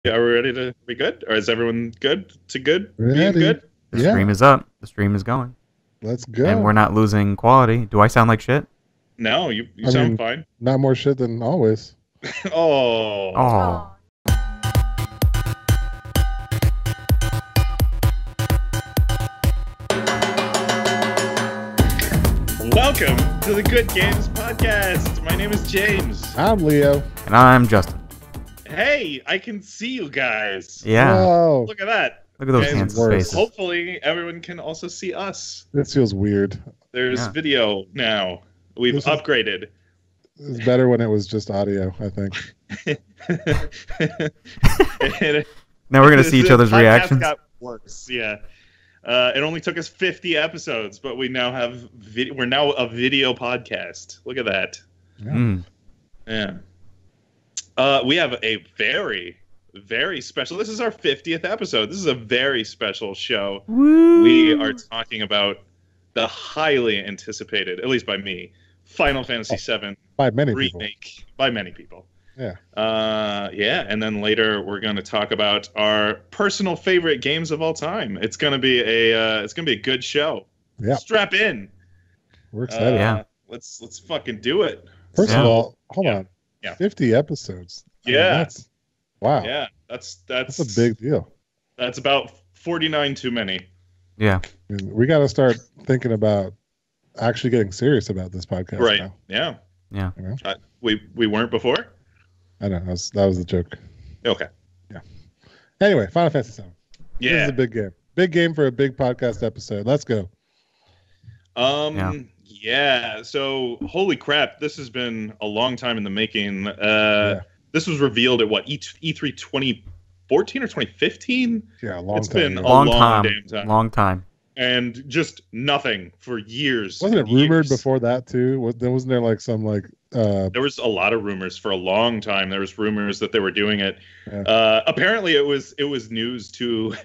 Are we ready to be good? Or is everyone good to good? Being Ready. good? The stream is up. The stream is going. Let's go. And we're not losing quality. Do I sound like shit? No, you I sound mean, fine. Not more shit than always. Oh. Oh. Welcome to the Good Games Podcast. My name is James. I'm Leo. And I'm Justin. Hey, I can see you guys. Yeah. Whoa. Look at that. Look at those Guys, hands' worse. faces. Hopefully, everyone can also see us. This feels weird. There's Yeah. video now. We've This is- upgraded. It's better when it was just audio, I think. Now we're going to see each other's The podcast reactions. got worse, yeah. It only took us 50 episodes, but we now have we're now a video podcast. Look at that. Mm. Yeah. We have a very, very special. This is our 50th episode. This is a very special show. Woo. We are talking about the highly anticipated, at least by me, Final Fantasy VII By many people. Remake by many people. Yeah. Yeah, and then later we're going to talk about our personal favorite games of all time. It's going to be a good show. Yeah. Strap in. We're excited. Yeah. Let's fucking do it. First Yeah. of all, hold Yeah. on. Yeah. 50 episodes. I mean, Yeah. wow. Yeah, that's That's a big deal. That's about 49 too many. Yeah. I mean, we got to start thinking about actually getting serious about this podcast Right. now. Yeah. Yeah. You know? We weren't before? I know. That was the joke. Okay. Anyway, Final Fantasy VII. This is Yeah. a big game. Big game for a big podcast episode. Let's go. Yeah. So holy crap, this has been a long time in the making. Yeah. This was revealed at what, E3 2014 or 2015? Yeah, a long It's time been ago. a Long long time. damn time. Long time. And just nothing for years. Wasn't it and rumored years. before that too? Wasn't there like some There was a lot of rumors for a long time. There was rumors that they were doing it. Yeah. Apparently, it was news to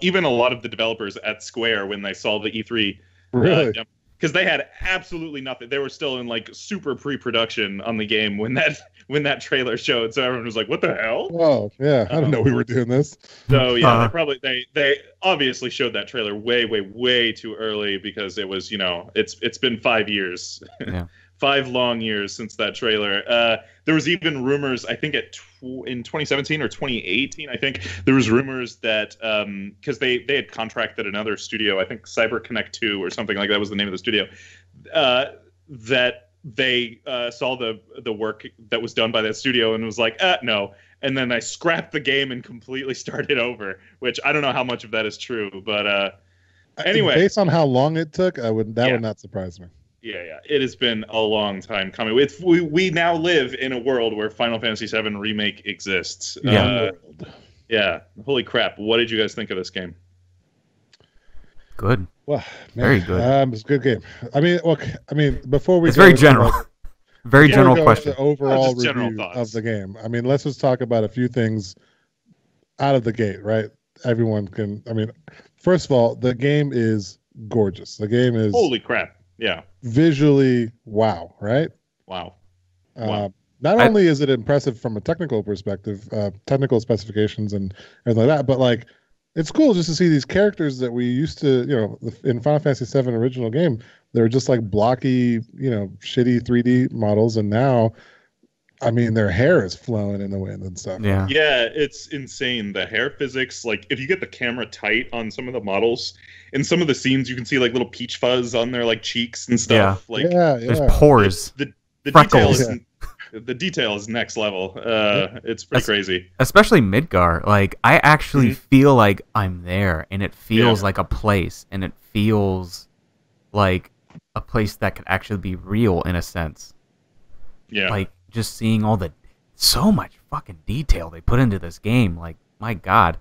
even a lot of the developers at Square when they saw the E3. really? Because they had absolutely nothing. They were still in like super pre-production on the game when that trailer showed. So everyone was like, "What the hell?" Oh, yeah. I didn't know we were doing this. So yeah, Uh-huh. they obviously showed that trailer way too early because it was, it's been 5 years. Yeah. 5 long years since that trailer. There was even rumors, I think in 2017 or 2018, I think there was rumors that because they had contracted another studio, I think CyberConnect 2 or something like that was the name of the studio, that they saw the work that was done by that studio and was like, no. And then I scrapped the game and completely started over, which I don't know how much of that is true, but anyway. Based on how long it took, would not surprise me. Yeah. It has been a long time coming. We now live in a world where Final Fantasy VII Remake exists. Yeah. Yeah. Holy crap. What did you guys think of this game? Well, Good. man, Very good. It's a good game. I mean, look. Before we It's go very into, general. like, Very before we general go question. into the overall Just general review thoughts. of the game. I mean, let's just talk about a few things out of the gate, right? Everyone can. I mean, first of all, the game is gorgeous. The game is Holy crap. Yeah. visually wow, right? Wow. Uh, Wow. Not I- only is it impressive from a technical perspective, technical specifications and everything like that, but like it's cool just to see these characters that we used to, in Final Fantasy VII original game, they were just like blocky, shitty 3D models, and now, I mean, their hair is flowing in the wind and stuff. Yeah. Yeah, it's insane. The hair physics, like if you get the camera tight on some of the models, in some of the scenes you can see like little peach fuzz on their like cheeks and stuff. Like yeah, There's yeah. pores. the freckles. detail is the detail is next level. It's pretty crazy. Especially Midgar. Like, I actually Mhm. feel like I'm there, and it feels Yeah. like a place, and it feels like a place that could actually be real in a sense. Yeah. Like, just seeing so much fucking detail they put into this game. Like, my God.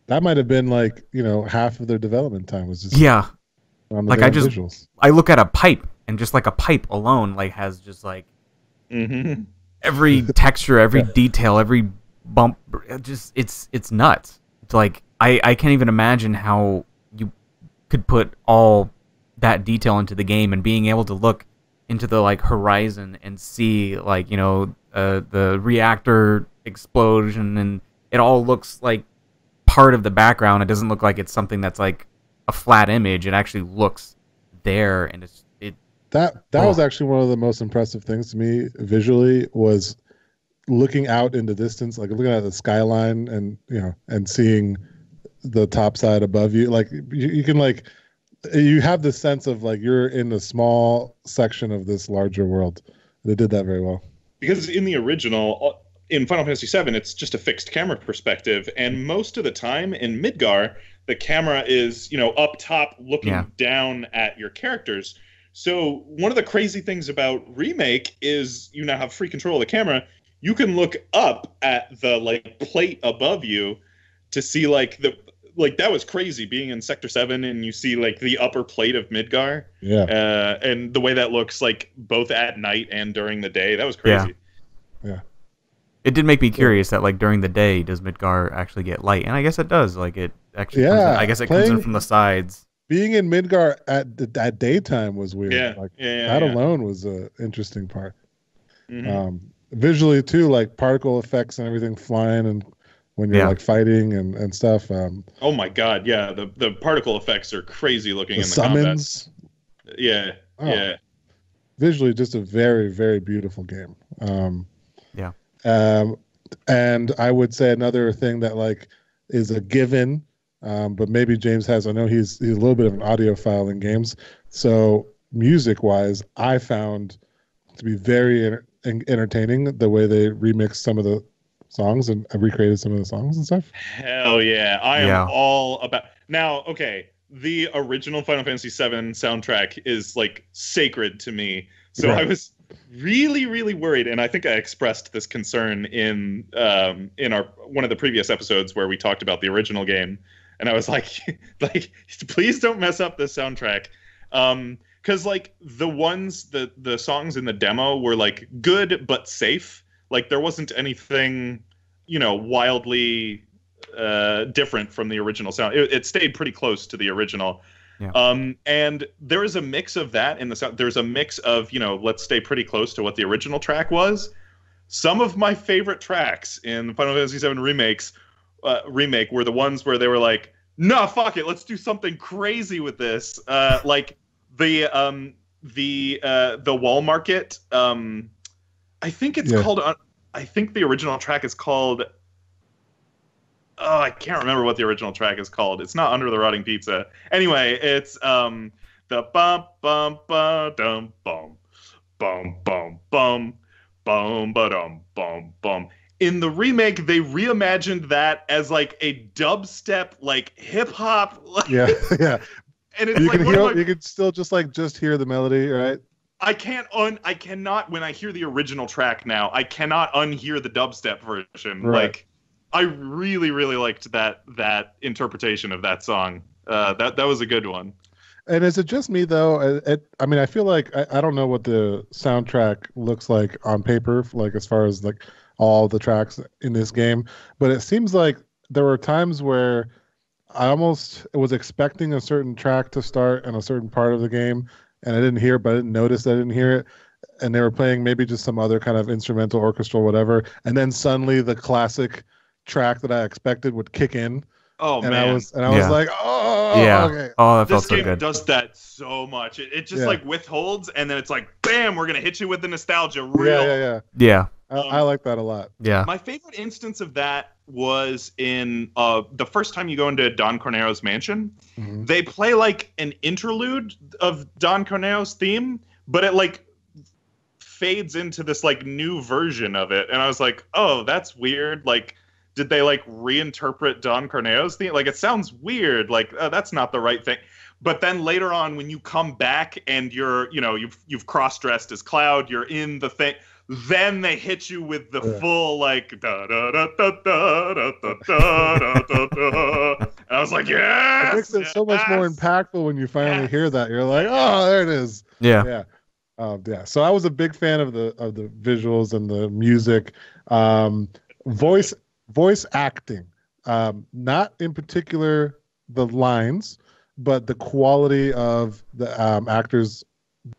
That might have been like, half of their development time was just Yeah. on the Like, damn I just- visuals. I look at a pipe, and just like a pipe alone, like, has just like Mm-hmm. every texture, every detail, every bump. It's nuts. It's like, I can't even imagine how you could put all that detail into the game, and being able to look into the like horizon and see like the reactor explosion and it all looks like part of the background. It doesn't look like it's something that's like a flat image. It actually looks there, and that was actually one of the most impressive things to me visually, was looking out in the distance, like looking at the skyline, and and seeing the top side above you. Like you can like, you have this sense of like you're in a small section of this larger world. They did that very well. Because in the original, in Final Fantasy VII, it's just a fixed camera perspective, and most of the time in Midgar, the camera is, up top looking down at your characters. So one of the crazy things about Remake is you now have free control of the camera. You can look up at the like plate above you to see that was crazy being in Sector 7 and you see like the upper plate of Midgar. Yeah. And the way that looks like both at night and during the day. That was crazy. Yeah. It did make me curious that like during the day, does Midgar actually get light? And I guess it does. Like it actually comes in, I guess it comes in from the sides. Being in Midgar at daytime was weird. That alone was an interesting part. Mm-hmm. Visually too, like particle effects and everything flying and when you're like fighting and stuff. Oh my god, yeah. The particle effects are crazy looking in the summons. Combat. Yeah. Visually just a very, very beautiful game. And I would say another thing that like is a given, but maybe James has, I know he's a little bit of an audiophile in games. So music wise, I found to be very entertaining the way they remixed some of the songs and recreated some of the songs and stuff. Hell yeah. I am all about. Now, okay, the original Final Fantasy VII soundtrack is like sacred to me. So I was really, really worried, and I think I expressed this concern in our one of the previous episodes where we talked about the original game, and I was like please don't mess up this soundtrack. Because like the songs in the demo were like good but safe. Like there wasn't anything, wildly different from the original sound. It stayed pretty close to the original. Yeah. And there is a mix of that in the sound. There's a mix of, let's stay pretty close to what the original track was. Some of my favorite tracks in Final Fantasy VII Remake were the ones where they were like, nah, fuck it, let's do something crazy with this. Like the Wall Market. I think it's called. I think the original track is called. Oh, I can't remember what the original track is called. It's not Under the Rotting Pizza. Anyway, it's the bum bum ba dum bum bum bum bum bum ba dum bum bum. In the remake, they reimagined that as like a dubstep, like hip hop. Yeah. And it's you can still just hear the melody, right? I cannot, when I hear the original track now, I cannot unhear the dubstep version. Right. Like, I really, really liked that interpretation of that song. That was a good one. And is it just me, though? I feel like, I don't know what the soundtrack looks like on paper, like as far as like all the tracks in this game, but it seems like there were times where I almost was expecting a certain track to start in a certain part of the game, and I didn't hear it, but I didn't notice that I didn't hear it. And they were playing maybe just some other kind of instrumental, orchestral, whatever. And then suddenly the classic track that I expected would kick in. Oh, and man. I was like, oh, yeah. Okay. Oh, that felt this so game good. does that so much. It just like withholds, and then it's like, bam, we're gonna hit you with the nostalgia. Yeah. I like that a lot. Yeah. My favorite instance of that was in the first time you go into Don Corneo's mansion. Mm-hmm. They play like an interlude of Don Corneo's theme, but it like fades into this like new version of it, and I was like, oh, that's weird. Like, did they like reinterpret Don Corneo's theme? Like, it sounds weird. Like, that's not the right thing. But then later on, when you come back and you're, you've cross-dressed as Cloud, you're in the thing. Then they hit you with the full like da da da da da da da da da da. And I was like, yes! It makes it so much more impactful when you finally hear that. You're like, oh, there it is. Yeah. So I was a big fan of the visuals and the music, voice acting. Not in particular the lines, but the quality of the actors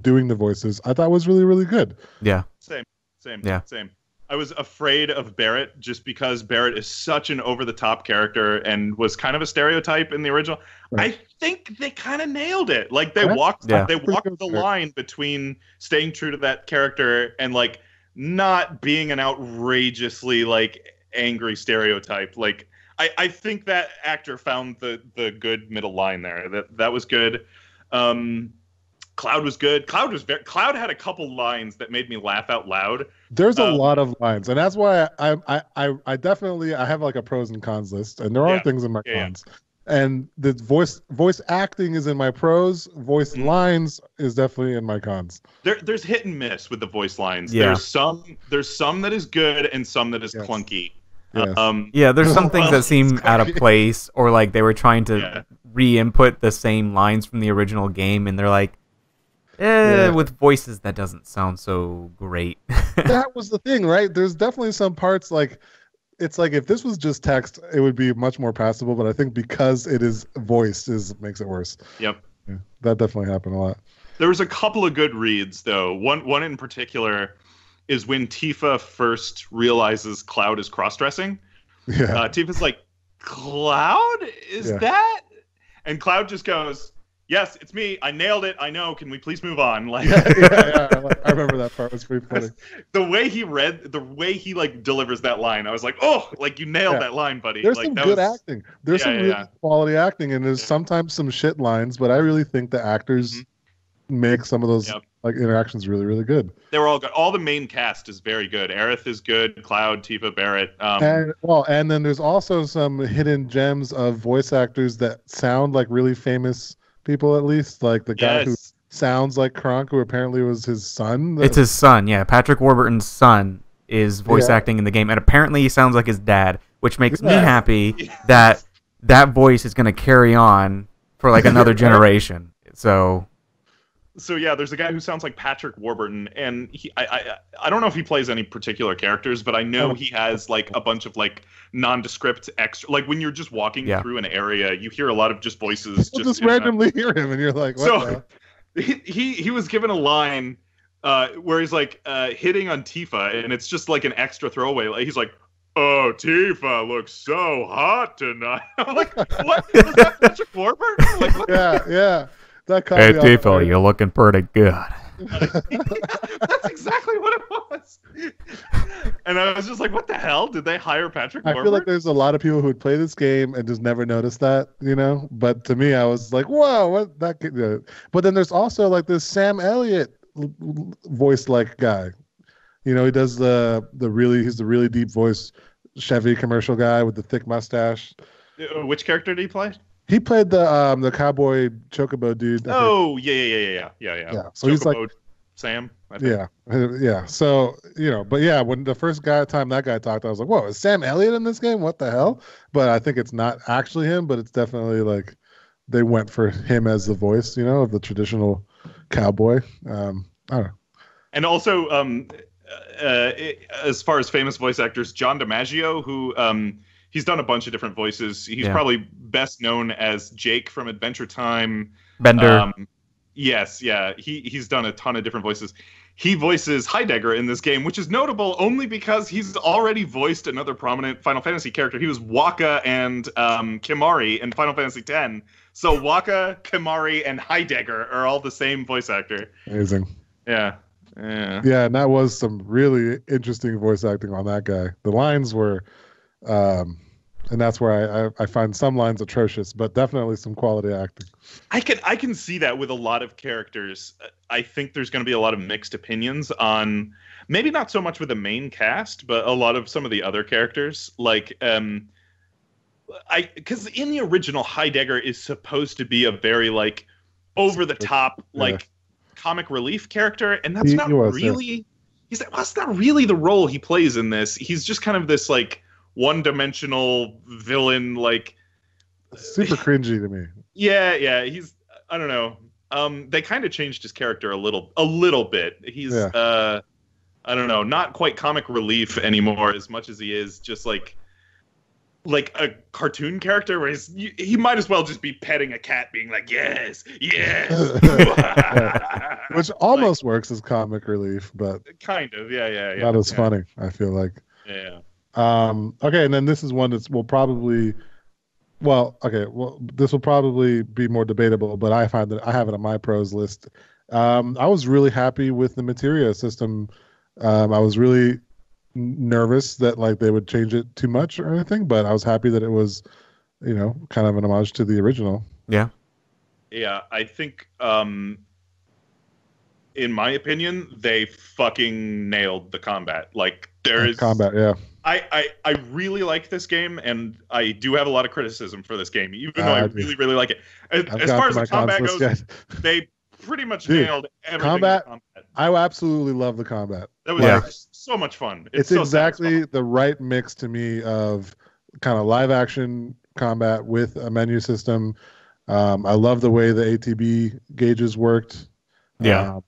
doing the voices. I thought was really, really good. Yeah. Same. Yeah. Same. I was afraid of Barrett just because Barrett is such an over-the-top character and was kind of a stereotype in the original. Right. I think they kind of nailed it. Like they walked the line between staying true to that character and like not being an outrageously like angry stereotype. Like I think that actor found the good middle line there. That was good. Cloud was good. Cloud had a couple lines that made me laugh out loud. There's a lot of lines, and that's why I definitely have like a pros and cons list, and there are things in my cons. And the voice acting is in my pros. Voice lines is definitely in my cons. There's hit and miss with the voice lines. Yeah. There's some that is good and some that is clunky. Yes. There's some things that seem out of place, or like they were trying to re-input the same lines from the original game, and they're like, with voices that doesn't sound so great. That was the thing, right? There's definitely some parts like it's like if this was just text, it would be much more passable. But I think because it is voiced, makes it worse. Yep, that definitely happened a lot. There was a couple of good reads though. One in particular is when Tifa first realizes Cloud is cross-dressing. Yeah. Tifa's like, Cloud? Is that? And Cloud just goes, yes, it's me. I nailed it. I know. Can we please move on? Like, I remember that part. It was pretty funny. The way he like delivers that line, I was like, oh, like you nailed that line, buddy. There's like, some good acting. There's some really quality acting, and there's sometimes some shit lines, but I really think the actors make some of those like interactions really, really good. They were all good. All the main cast is very good. Aerith is good. Cloud, Tifa, Barrett. And then there's also some hidden gems of voice actors that sound like really famous people, at least, like the guy who sounds like Kronk, who apparently was his son. It's his son, Patrick Warburton's son is voice acting in the game, and apparently he sounds like his dad, which makes me happy that voice is going to carry on for like another generation. So yeah, there's a guy who sounds like Patrick Warburton, and I don't know if he plays any particular characters, but I know he has like a bunch of like nondescript extra. Like when you're just walking through an area, you hear a lot of just voices. Just randomly hear him, and you're like, what the hell? He was given a line where he's like hitting on Tifa, and it's just like an extra throwaway. Like, he's like, "Oh, Tifa looks so hot tonight." I'm like, what? Was that Patrick Warburton? Like, what? Yeah. Hey, Tifa, you're looking pretty good. That's exactly what it was. And I was just like, what the hell? Did they hire Patrick Warburton? I feel like there's a lot of people who would play this game and just never notice that, But to me, I was like, whoa, what that could do. But then there's also like this Sam Elliott voice-like guy. He does he's the really deep voice Chevy commercial guy with the thick mustache. Which character did he play? He played the cowboy chocobo dude. Oh, yeah. So he's like Sam. I think. Yeah. So but yeah, when the first time that guy talked, I was like, "Whoa, is Sam Elliott in this game? What the hell?" But I think it's not actually him, but it's definitely like they went for him as the voice, of the traditional cowboy. I don't know. And also, as far as famous voice actors, John DiMaggio, who he's done a bunch of different voices. He's probably best known as Jake from Adventure Time. Bender. Yes, yeah. He's done a ton of different voices. He voices Heidegger in this game, which is notable only because he's already voiced another prominent Final Fantasy character. He was Wakka and Kimahri in Final Fantasy X. So Wakka, Kimahri, and Heidegger are all the same voice actor. Amazing. Yeah, and that was some really interesting voice acting on that guy. The lines were... and that's where I find some lines atrocious, but definitely some quality acting. I can see that with a lot of characters. I think there's going to be a lot of mixed opinions on, maybe not so much with the main cast, but a lot of some of the other characters. Like, because in the original, Heidegger is supposed to be a very like over the top like comic relief character, and that's not really. That's not really the role he plays in this. He's just kind of this like one-dimensional villain, like super cringy to me. Yeah. He's, I don't know. They kind of changed his character a little bit. He's I don't know, not quite comic relief anymore as much as he is just like a cartoon character where he might as well just be petting a cat, being like, yes. which almost works as comic relief, but kind of, yeah. not as funny. I feel like. Yeah. Okay, and then this is one that's will probably. Well, okay. Well, this will probably be more debatable, but I find that I have it on my pros list. I was really happy with the materia system. I was really nervous that like they would change it too much or anything, but I was happy that it was, kind of an homage to the original. Yeah. Yeah, I think, in my opinion, they fucking nailed the combat. Like, combat, yeah. I really like this game, and I do have a lot of criticism for this game, even though I really, really like it. As far as the combat goes, they pretty much nailed everything. Combat, I absolutely love the combat. That was so much fun. It's so exactly the right mix to me of kind of live action combat with a menu system. I love the way the ATB gauges worked. Yeah.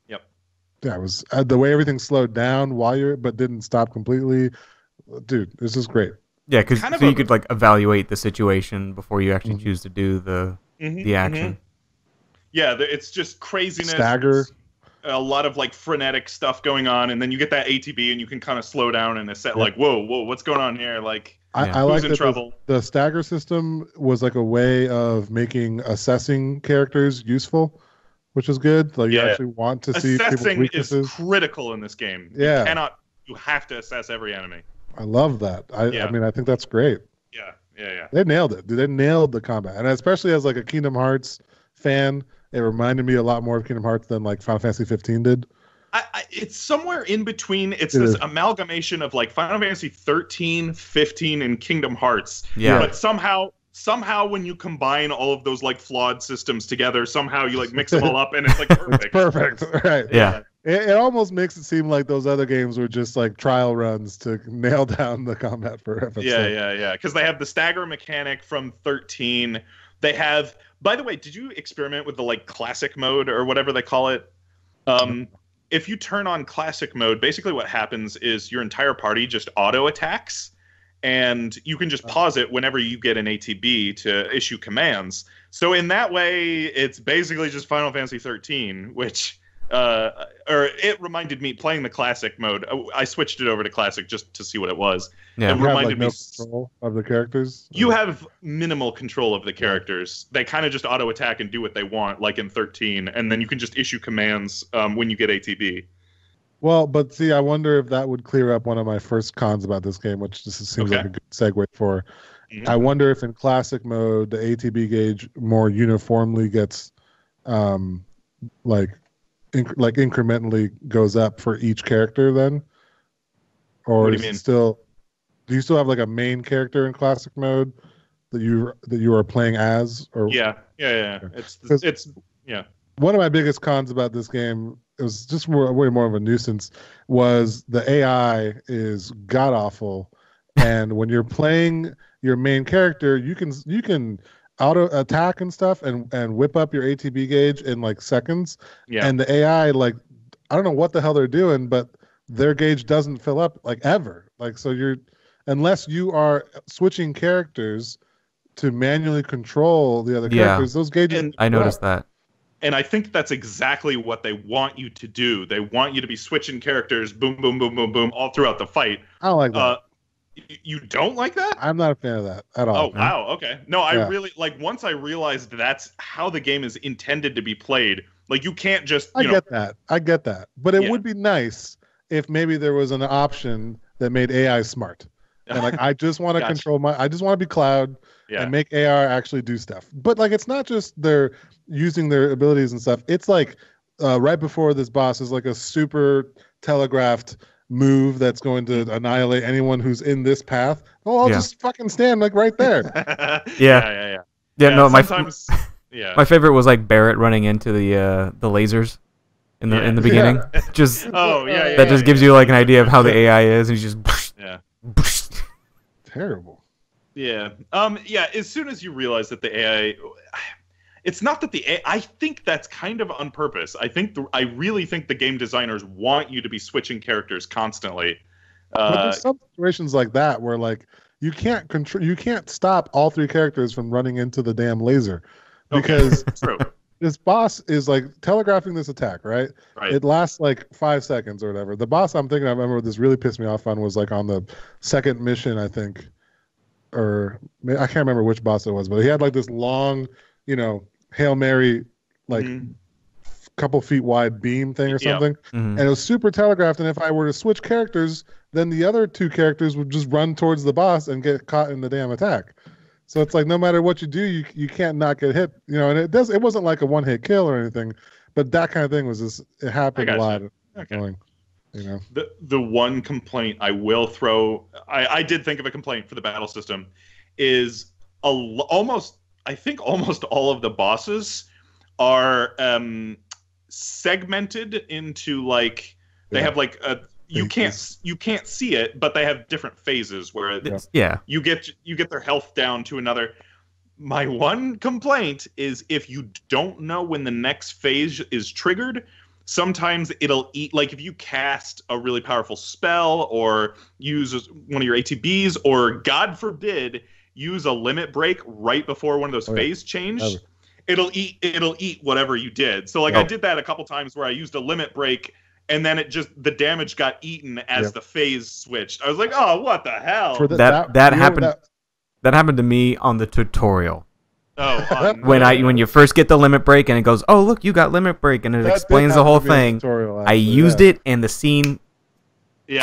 Yeah, it was the way everything slowed down but didn't stop completely. Dude, this is great. Yeah, because you could like evaluate the situation before you actually choose to do the action. Yeah, it's just craziness. Stagger. A lot of like frenetic stuff going on, and then you get that ATB, and you can kind of slow down and set like, whoa, what's going on here? Like, I like that trouble. The stagger system was like a way of making assessing characters useful, which is good. Like you actually want to see people's weaknesses. Is critical in this game. Yeah, you have to assess every enemy. I love that. I mean, I think that's great. Yeah. They nailed it. They nailed the combat, and especially as like a Kingdom Hearts fan, it reminded me a lot more of Kingdom Hearts than like Final Fantasy 15 did. It's somewhere in between. It's this amalgamation of like Final Fantasy 13, 15, and Kingdom Hearts. Yeah. But somehow when you combine all of those like flawed systems together, somehow you like mix them all up and it's like perfect. It's perfect. Right. Yeah. It almost makes it seem like those other games were just like trial runs to nail down the combat for FF7. Yeah. Because they have the stagger mechanic from 13. They have, by the way, did you experiment with the like classic mode or whatever they call it? If you turn on classic mode, basically what happens is your entire party just auto attacks, and you can just pause it whenever you get an ATB to issue commands. So in that way, it's basically just Final Fantasy 13, which or it reminded me playing the classic mode. I switched it over to classic just to see what it was. Yeah, it reminded me no control of the characters. You have minimal control of the characters. They kind of just auto attack and do what they want, like in 13, and then you can just issue commands when you get ATB. Well, but see, I wonder if that would clear up one of my first cons about this game, which just seems like a good segue for. I wonder if in classic mode the ATB gauge more uniformly gets incrementally goes up for each character then, or do you still have like a main character in classic mode that you are playing as? Or it's one of my biggest cons about this game, it was just way more of a nuisance, was the AI is god awful, and when you're playing your main character, you can auto attack and stuff and whip up your ATB gauge in like seconds. Yeah. And the AI, like, I don't know what the hell they're doing, but their gauge doesn't fill up like ever. Like, so unless you are switching characters to manually control the other characters, those gauges. I noticed that. And I think that's exactly what they want you to do. They want you to be switching characters, boom, boom, boom, boom, boom, all throughout the fight. I don't like that. You don't like that? I'm not a fan of that at all. Oh, wow. Okay. No, I really, like, once I realized that's how the game is intended to be played, like, you can't just, I get that. But it would be nice if maybe there was an option that made AI smart. And, like, I just want to control I just want to be Cloud and make AR actually do stuff. But, like, it's not just they're using their abilities and stuff. It's like right before this boss is like a super telegraphed move that's going to annihilate anyone who's in this path. Oh, I'll just fucking stand like right there. Yeah, no, my favorite was like Barrett running into the lasers in the beginning. Just that just gives you like an idea of how the AI is. And he's just terrible. Yeah. As soon as you realize that the AI, it's not that the AI, I think that's kind of on purpose. I really think the game designers want you to be switching characters constantly. But there's some situations like that where like you can't stop all three characters from running into the damn laser because this boss is like telegraphing this attack, right? Right. It lasts like 5 seconds or whatever. The boss I'm thinking, I remember this really pissed me off on was like on the second mission, I think, or I can't remember which boss it was, but he had like this long, Hail Mary, like couple feet wide beam thing or something, and it was super telegraphed. And if I were to switch characters, then the other two characters would just run towards the boss and get caught in the damn attack. So it's like no matter what you do, you can't not get hit. And it wasn't like a one hit kill or anything, but that kind of thing was just it happened a lot. Okay. The one complaint I will throw, I did think of a complaint for the battle system, is almost all of the bosses are segmented into like they have like a you can't see it, but they have different phases where you get their health down to another. My one complaint is if you don't know when the next phase is triggered, sometimes it'll eat, like if you cast a really powerful spell or use one of your ATBs or God forbid use a limit break right before one of those phase change, it'll eat whatever you did. So like I did that a couple times where I used a limit break and then the damage got eaten as the phase switched. I was like, oh, what the hell? That happened. That happened to me on the tutorial. Oh, when you first get the limit break and it goes, oh look, you got limit break, and it explains the whole thing. I used it and the scene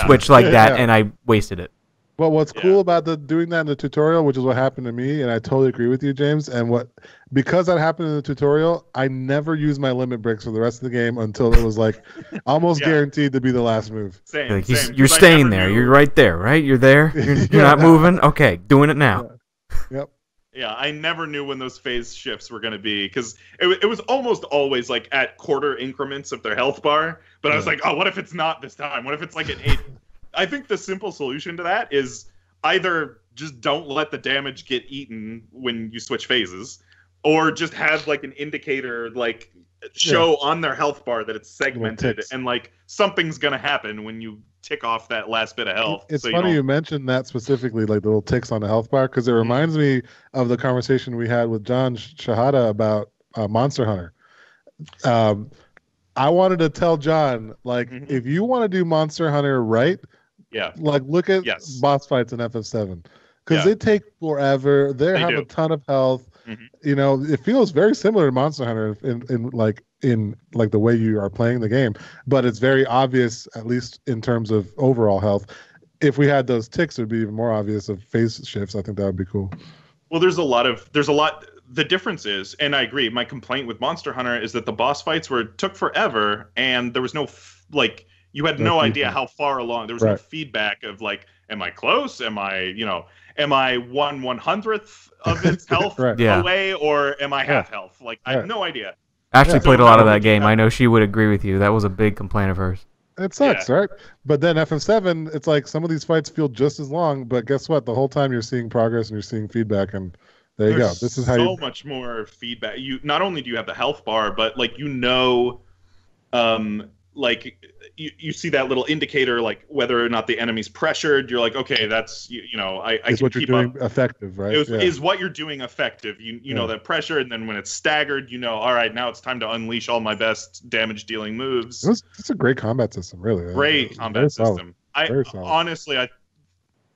switched like that, and I wasted it. Well, what's cool about doing that in the tutorial, which is what happened to me, and I totally agree with you, James, because that happened in the tutorial, I never used my limit breaks for the rest of the game until it was like almost guaranteed to be the last move. Same. You're staying there. You're right there, right? You're there. You're not moving. Okay, doing it now. Yep. Yeah, I never knew when those phase shifts were going to be, because it was almost always like at quarter increments of their health bar. But I was like, oh, what if it's not this time? What if it's like an 8? I think the simple solution to that is either just don't let the damage get eaten when you switch phases, or just have like an indicator like show on their health bar that it's segmented and like something's going to happen when you tick off that last bit of health. It's funny you mentioned that specifically, like the little ticks on the health bar, because it reminds me of the conversation we had with John Shahada about Monster Hunter. I wanted to tell John, like, if you want to do Monster Hunter right, like look at boss fights in FF7, because they take forever. They have a ton of health. It feels very similar to Monster Hunter in the way you are playing the game, but it's very obvious, at least in terms of overall health. If we had those ticks, it would be even more obvious of phase shifts. I think that would be cool. Well, there's a lot. The difference is, and I agree, my complaint with Monster Hunter is that the boss fights took forever, and there was no you had no idea how far along. There was no feedback of like, am I close? Am I 1/100th of its health away, or am I half health? Like I have no idea. Ashley played a lot of that game. I know she would agree with you. That was a big complaint of hers. It sucks, right? But then FF7, it's like some of these fights feel just as long, but guess what? The whole time you're seeing progress and you're seeing feedback, and there you go. This is how so much more feedback. You not only do you have the health bar, but like like you see that little indicator, like whether or not the enemy's pressured. You're like, okay, that's I can what you're keep doing up. Effective, right? Is what you're doing effective? You know that pressure, and then when it's staggered, all right, now it's time to unleash all my best damage dealing moves. It's a great combat system, really. Great combat system. Honestly,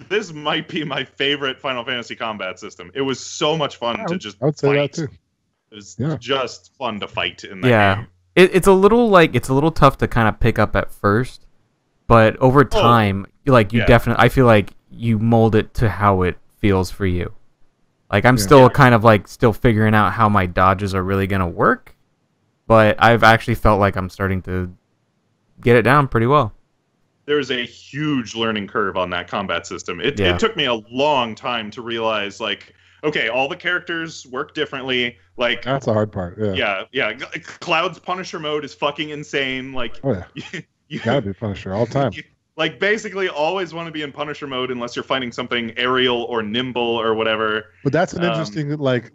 this might be my favorite Final Fantasy combat system. It was so much fun to just. I would say that too. It was just fun to fight in that game. It's a little tough to kind of pick up at first, but over time, definitely, I feel like you mold it to how it feels for you. Like I'm still kind of like still figuring out how my dodges are really gonna work, but I've actually felt like I'm starting to get it down pretty well. There's a huge learning curve on that combat system. It took me a long time to realize, like, okay, all the characters work differently. Like that's the hard part. Yeah. Cloud's Punisher mode is fucking insane. Like, you gotta be Punisher all the time. Like, basically, always want to be in Punisher mode unless you're fighting something aerial or nimble or whatever. But that's an interesting like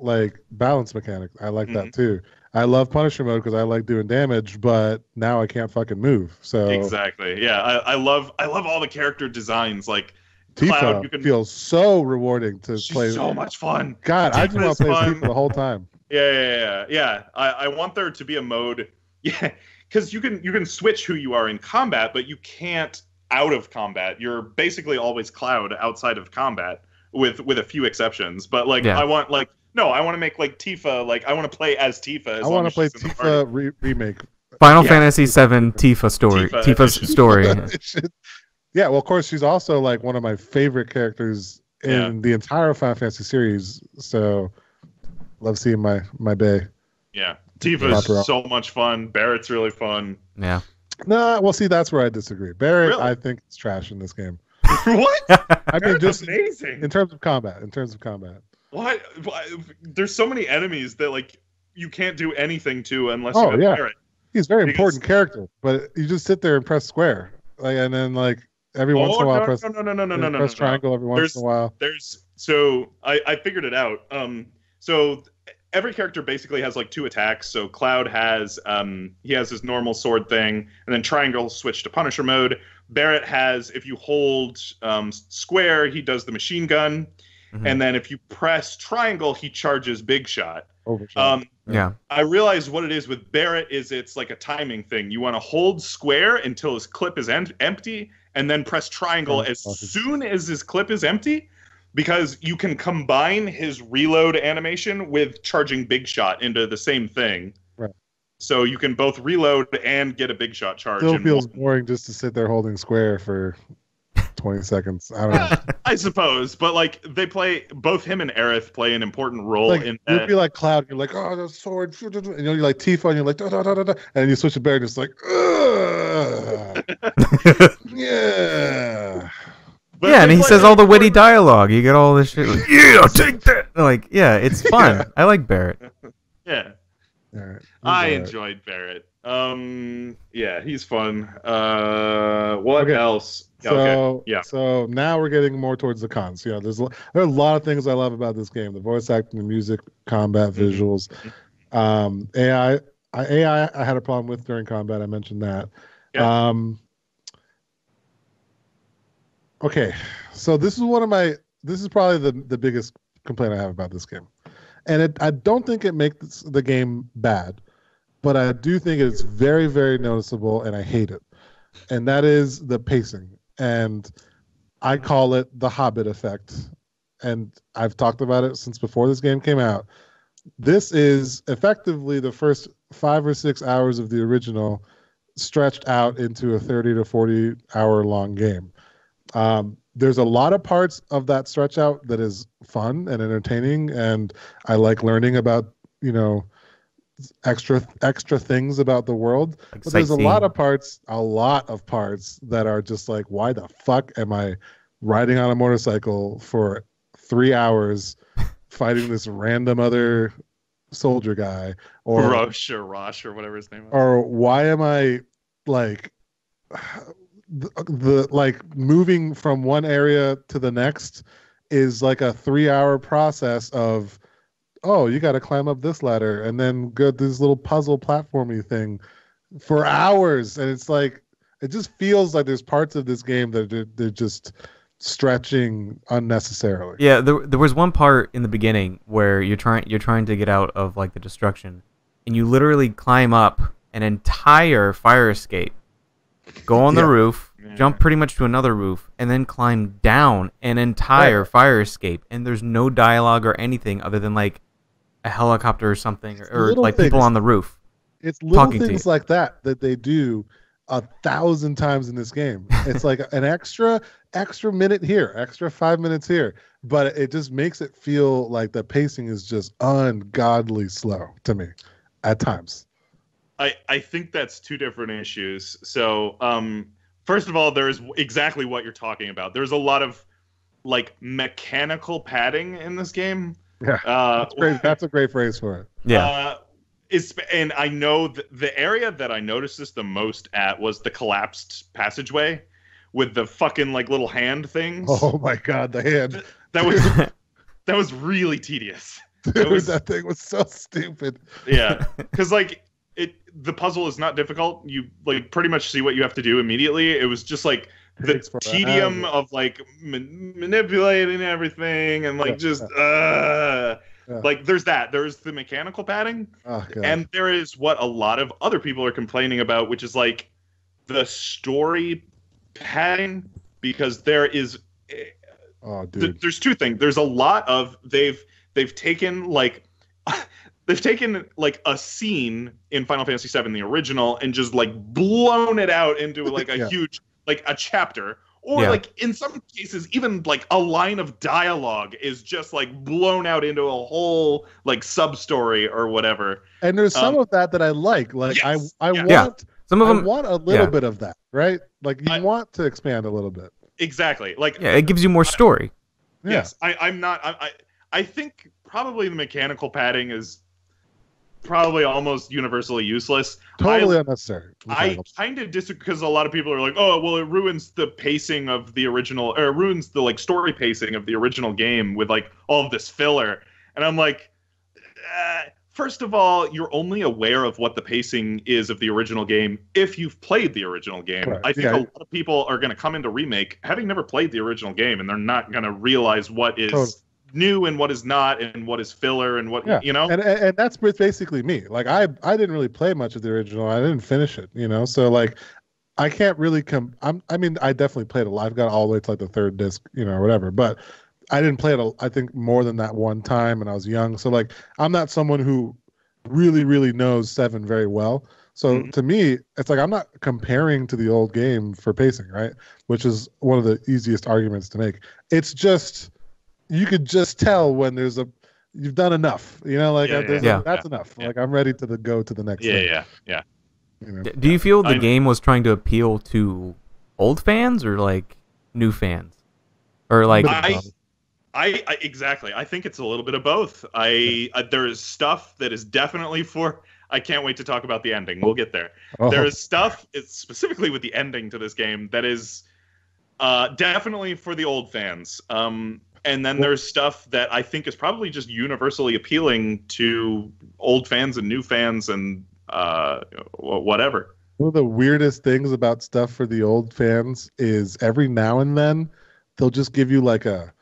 balance mechanic. I like that too. I love Punisher mode because I like doing damage, but now I can't fucking move. So exactly, yeah. I love all the character designs. Like Tifa feels so rewarding to play. So much fun. God, I just want to play Tifa the whole time. Yeah. I want there to be a mode, yeah, because you can switch who you are in combat, but you can't out of combat. You're basically always Cloud outside of combat, with a few exceptions. But like, Yeah. I want like no, I want to make like Tifa. Like, I want to play as Tifa. I want to play Tifa remake. Final Fantasy VII Tifa's story. Yeah, well, of course, she's also like one of my favorite characters in the entire Final Fantasy series. So, love seeing my bae. Yeah, Tifa's so much fun. Barrett's really fun. Yeah. Nah, well, see, that's where I disagree. Barrett, Really? I think it's trash in this game. What? I mean, just amazing. in terms of combat. What? There's so many enemies that like you can't do anything to unless you have Barrett. He's a very important character, but you just sit there and press square, like, and then like every once in a while press triangle every once in a while. So I figured it out. So every character basically has like two attacks. So Cloud has he has his normal sword thing, and then triangle switch to Punisher mode. Barrett has, if you hold square, he does the machine gun, and then if you press triangle, he charges big shot. Yeah. I realized what it is with Barrett is it's like a timing thing. You want to hold square until his clip is empty, and then press triangle as soon as his clip is empty, because you can combine his reload animation with charging big shot into the same thing. Right. So you can both reload and get a big shot charge. Still feels boring just to sit there holding square for 20 seconds. I don't know. I suppose, but like both him and Aerith play an important role like, in that. You'd be like Cloud, you're like, oh, the sword, and you're like Tifa, and you're like, da, da, da, da, da. And you switch to Barrett, and it's like, yeah. But and he says all the witty dialogue. You get all this shit. Like, yeah, take that. Like, yeah, it's fun. I like Barrett. Yeah. All right. I enjoyed Barrett. Yeah, he's fun. What else? So now we're getting more towards the cons. Yeah, there are a lot of things I love about this game: the voice acting, the music, combat, visuals. AI, I had a problem with during combat. I mentioned that. Yeah. Okay, so this is probably the biggest complaint I have about this game, and I don't think it makes the game bad, but I do think it's very, very noticeable, and I hate it, and that is the pacing, and I call it the Hobbit effect, and I've talked about it since before this game came out. This is effectively the first 5 or 6 hours of the original stretched out into a 30 to 40 hour long game. There's a lot of parts of that stretch out that is fun and entertaining, and I like learning about, extra things about the world. Like but there's a lot of parts that are just like, why the fuck am I riding on a motorcycle for 3 hours fighting this random other soldier guy, or Rosh or whatever his name is, or why am I like the like moving from one area to the next is like a 3-hour process of, oh, you got to climb up this ladder and then go this little puzzle platformy thing for hours, and it's like it just feels like there's parts of this game that they're just stretching unnecessarily. Yeah, there was one part in the beginning where you're trying to get out of like the destruction, and you literally climb up an entire fire escape, go on the roof, jump pretty much to another roof, and then climb down an entire fire escape, and there's no dialogue or anything other than like a helicopter or something, or like things. People on the roof. It's little things like that they do 1,000 times in this game. It's like an extra minute here, extra 5 minutes here, but it just makes it feel like the pacing is just ungodly slow to me at times. I think that's two different issues. So, first of all, there's exactly what you're talking about. There's a lot of like mechanical padding in this game. Yeah, that's great. That's a great phrase for it. Yeah. And I know the area that I noticed this the most at was the collapsed passageway with the fucking like little hand things. Oh my god, the hand. That was really tedious. Dude, that thing was so stupid. Yeah, because like the puzzle is not difficult. You like pretty much see what you have to do immediately. It was just like the tedium of like manipulating everything and like Like there's that. There's the mechanical padding, and there is what a lot of other people are complaining about, which is like the story padding, because there is. There's two things. There's a lot of they've taken like. They've taken like a scene in Final Fantasy VII, the original, and just like blown it out into like a huge, like a chapter, or like in some cases, even like a line of dialogue is just like blown out into a whole like sub story or whatever. And there's some of that I like. Like I want some of them. I want a little bit of that, right? Like you want to expand a little bit. Exactly. Like it gives you more story. Yes, I'm not. I think probably the mechanical padding is probably almost universally useless. Totally unnecessary. I kind of disagree, because a lot of people are like, oh, well, it ruins the pacing of the original, or it ruins the like story pacing of the original game with like all of this filler. And I'm like, first of all, you're only aware of what the pacing is of the original game if you've played the original game. Right. I think a lot of people are going to come into Remake having never played the original game, and they're not going to realize what is new and what is not, and what is filler and what you know. And that's basically me. Like I didn't really play much of the original. I didn't finish it, you know. So like I can't really I mean, I definitely played it. I've got all the way to like the third disc, you know, or whatever. But I didn't play it. I think more than that one time, and I was young. So like I'm not someone who really really knows 7 very well. So to me, it's like I'm not comparing to the old game for pacing, right? Which is one of the easiest arguments to make. It's just you could just tell when you've done enough, you know, like that's enough. Yeah. Like I'm ready to go to the next thing. Yeah. You know? Do you feel the game was trying to appeal to old fans or like new fans, or like? I exactly. I think it's a little bit of both. There is stuff that is definitely for. I can't wait to talk about the ending. We'll get there. There is stuff, specifically with the ending to this game, that is definitely for the old fans. And then there's stuff that I think is probably just universally appealing to old fans and new fans and whatever. One of the weirdest things about stuff for the old fans is every now and then they'll just give you like a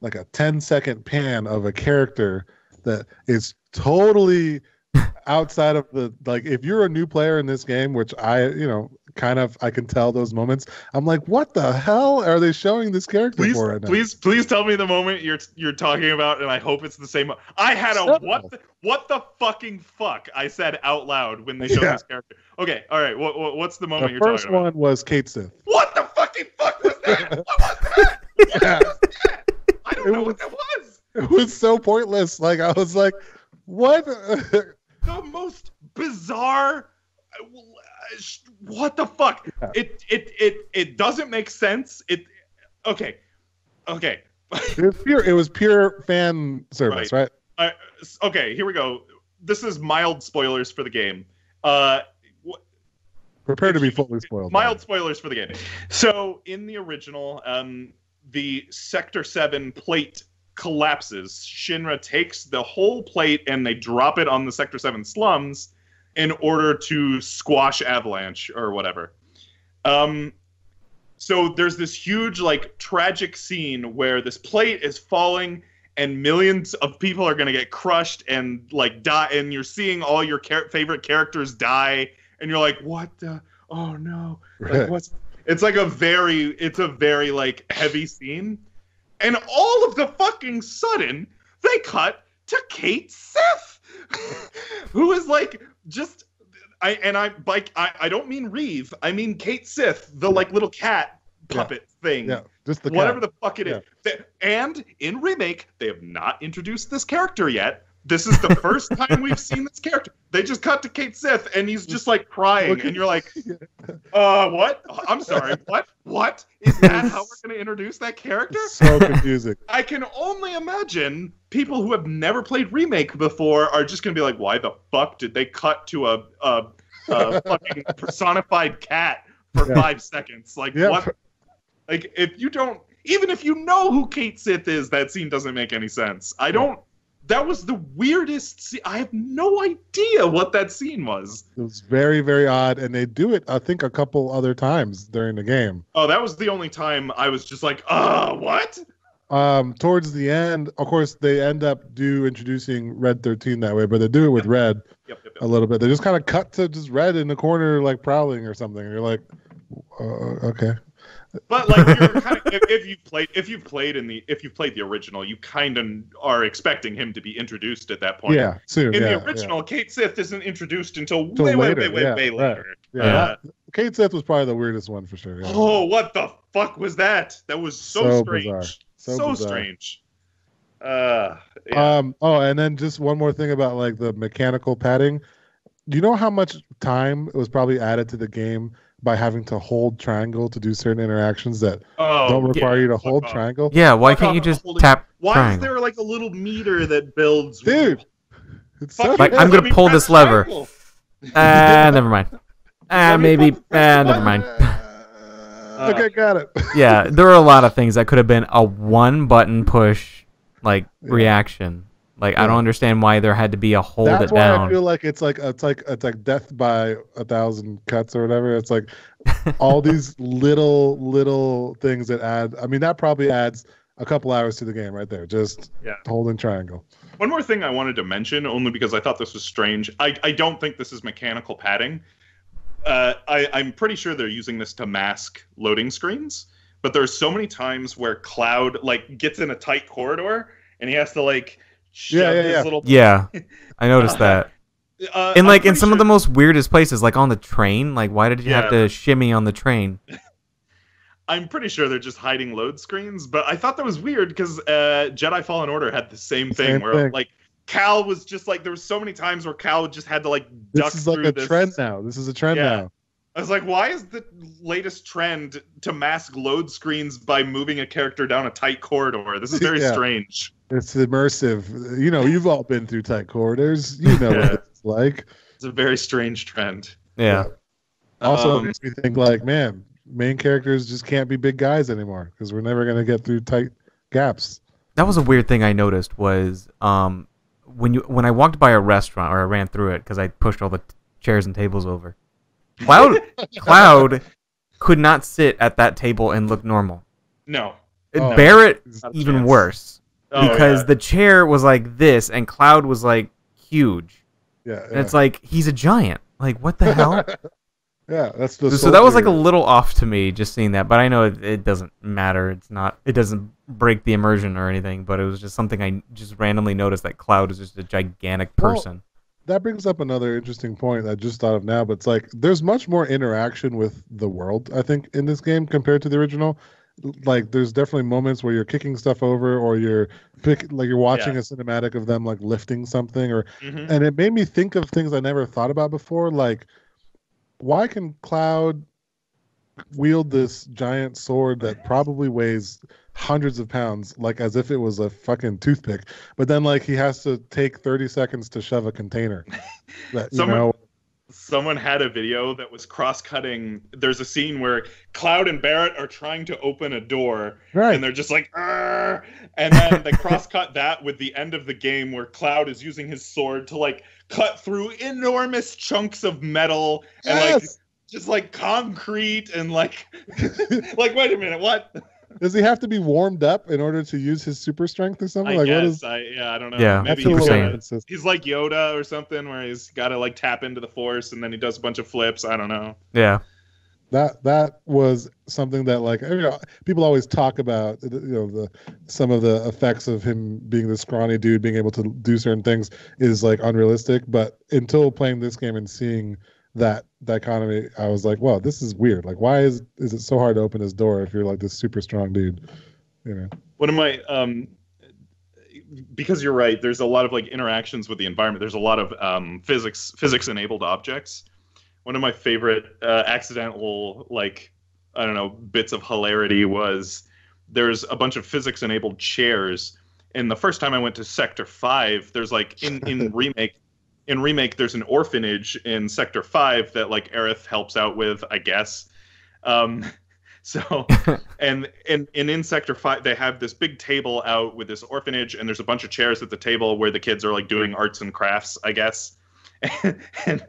10-second pan of a character that is totally outside of the, like, if you're a new player in this game, which I can tell those moments. I'm like, what the hell are they showing this character for right now? Please tell me the moment you're talking about, and I hope it's the same. I had what the fucking fuck I said out loud when they showed this character. Okay, all right. What's the moment you're talking about? The first one was Kate Sith. What the fucking fuck was that? What was that? I don't know what that was. It was so pointless. Like I was like, what? The most bizarre. What the fuck? Yeah. It doesn't make sense. Okay. It was pure fan service, right? Okay, here we go. This is mild spoilers for the game. Prepare to be fully spoiled. Mild spoilers for the game. So in the original, the Sector 7 plate collapses. Shinra takes the whole plate and they drop it on the Sector 7 slums in order to squash Avalanche or whatever. So there's this huge, like, tragic scene where this plate is falling and millions of people are going to get crushed and, like, die. And you're seeing all your favorite characters die. And you're like, what the? Oh, no. Like, what's... It's a very, like, heavy scene. And all of the fucking sudden, they cut to Kate Sith, who is, like... I don't mean Reeve. I mean Kate Sith, the like little cat puppet thing. Yeah, just the whatever cat. The fuck it is. And in Remake, they have not introduced this character yet. This is the first time we've seen this character. They just cut to Kate Sith, and he's just like crying, and you're like, what? I'm sorry, what? What? Is that how we're going to introduce that character? So confusing. I can only imagine people who have never played Remake before are just going to be like, why the fuck did they cut to a fucking personified cat for 5 seconds? Like, what? Like, even if you know who Kate Sith is, that scene doesn't make any sense. That was the weirdest scene. I have no idea what that scene was. It was very, very odd, and they do it, I think, a couple other times during the game. Oh, that was the only time I was just like, what? Towards the end, of course, they end up introducing Red 13 that way, but they do it with Red a little bit. They just kind of cut to just Red in the corner, like prowling or something. And you're like, okay. But like, you're kind of, if you've played the original, you kind of are expecting him to be introduced at that point. Yeah, soon. In the original, Kate Sith isn't introduced until way later. later. Yeah. Kate Sith was probably the weirdest one for sure. Yeah. Oh, what the fuck was that? That was so strange. Bizarre. So bizarre. Strange. Oh, and then just one more thing about like the mechanical padding. Do you know how much time was probably added to the game by having to hold triangle to do certain interactions that don't require you to hold triangle? Yeah, why can't you just tap triangle? Is there like a little meter that builds? Dude, it's so like, I'm gonna pull this lever. Never mind. Maybe. Never mind. Okay, got it. Yeah, there are a lot of things that could have been a one-button push, like reaction. Like I don't understand why there had to be a hold That's it down. why I feel like it's like death by 1,000 cuts or whatever. It's like all these little things that add. I mean, that probably adds a couple hours to the game right there. Just holding triangle. One more thing I wanted to mention, only because I thought this was strange. I don't think this is mechanical padding. I'm pretty sure they're using this to mask loading screens. But there's so many times where Cloud like gets in a tight corridor and he has to like shove his little. Yeah, I noticed that. And like in some of the most weirdest places, like on the train. Like, why did you have to shimmy on the train? I'm pretty sure they're just hiding load screens, but I thought that was weird because Jedi Fallen Order had the same thing where like Cal was just like, there was so many times where Cal just had to like duck through this. This is like a trend now. This is a trend now. I was like, why is the latest trend to mask load screens by moving a character down a tight corridor? This is very strange. It's immersive. You know, you've all been through tight corridors. You know what it's like. It's a very strange trend. Yeah. Also, it makes me think like, man, main characters just can't be big guys anymore because we're never going to get through tight gaps. That was a weird thing I noticed was when I walked by a restaurant or I ran through it because I pushed all the chairs and tables over. Cloud could not sit at that table and look normal. No. Barrett even worse because the chair was like this and Cloud was like huge. Yeah. And it's like he's a giant. Like what the hell? Yeah, that's so that was like a little off to me just seeing that, but I know it doesn't matter. It doesn't break the immersion or anything, but it was just something I just randomly noticed that Cloud is just a gigantic person. That brings up another interesting point I just thought of now, but it's like there's much more interaction with the world, I think, in this game compared to the original. Like there's definitely moments where you're kicking stuff over or you're watching a cinematic of them like lifting something and it made me think of things I never thought about before, like why can Cloud wield this giant sword that probably weighs hundreds of pounds, like as if it was a fucking toothpick, but then like he has to take 30 seconds to shove a container. Someone had a video that was cross-cutting. There's a scene where Cloud and Barrett are trying to open a door, and they're just like, argh! And then they cross-cut that with the end of the game where Cloud is using his sword to like cut through enormous chunks of metal and like just like concrete and like like wait a minute, what? Does he have to be warmed up in order to use his super strength or something? I guess. I don't know. Yeah, maybe he's like Yoda or something, where he's got to like tap into the Force and then he does a bunch of flips. I don't know. Yeah, that was something that like people always talk about. Some of the effects of him being this scrawny dude being able to do certain things is like unrealistic. But until playing this game and seeing that dichotomy, I was like, wow, this is weird. Like, why is it so hard to open this door if you're like this super strong dude? One of my because you're right, there's a lot of like interactions with the environment. There's a lot of physics enabled objects. One of my favorite accidental bits of hilarity was there's a bunch of physics enabled chairs. And the first time I went to Sector 5, there's like in Remake. In Remake, there's an orphanage in Sector 5 that like Aerith helps out with, I guess. So and in Sector 5, they have this big table out with this orphanage, and there's a bunch of chairs at the table where the kids are like doing arts and crafts, I guess. and,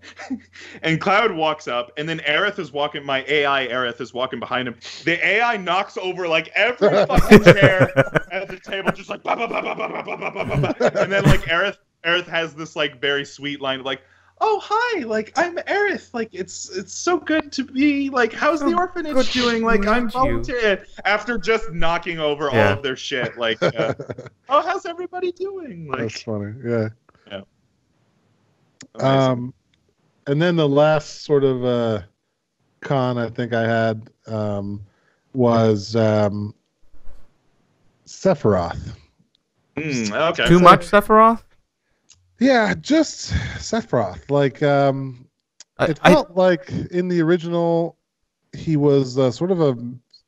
and Cloud walks up, and then Aerith is walking. My AI Aerith is walking behind him. The AI knocks over like every fucking chair at the table, just like bah, bah, bah, bah, bah, bah, bah, bah, bah, bah. And then like Aerith has this like very sweet line like, "Oh hi, like I'm Aerith. Like it's so good to be like, how's the orphanage doing? Like I'm volunteering." After just knocking over all of their shit, like, "Oh, how's everybody doing?" Like, that's funny. Yeah. Yeah. And then the last sort of con I think I had was Sephiroth. Okay. Too much Sephiroth? Yeah, just Sephiroth. Like, it felt like in the original, he was sort of a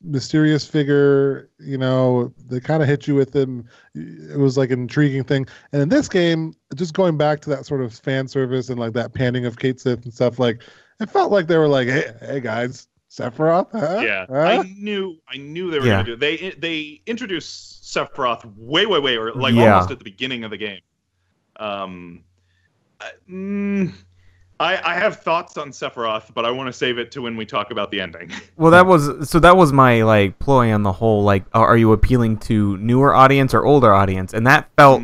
mysterious figure. You know, they kind of hit you with him. It was like an intriguing thing. And in this game, just going back to that sort of fan service and like that panning of Kate Sith and stuff, like it felt like they were like, "Hey guys, Sephiroth." Huh? Yeah, huh? I knew they were gonna do it. They introduced Sephiroth way, or like almost at the beginning of the game. I have thoughts on Sephiroth, but I want to save it to when we talk about the ending. Well, that was my like ploy on the whole. Like, are you appealing to newer audience or older audience? And that felt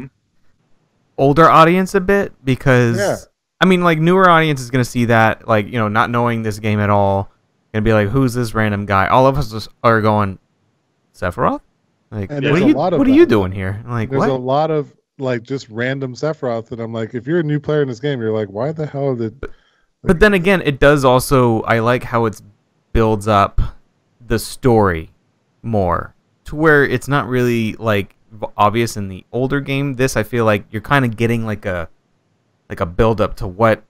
older audience a bit because I mean, like newer audience is gonna see that, like, you know, not knowing this game at all, gonna be like, who's this random guy? All of us are going, Sephiroth? Like, what are you doing here? Like, there's what? a lot of like just random Sephiroth, and I'm like, if you're a new player in this game, you're like, why the hell did? But then again, it does also. I like how it builds up the story more to where it's not really like obvious in the older game. This, I feel like you're kind of getting like a build up to what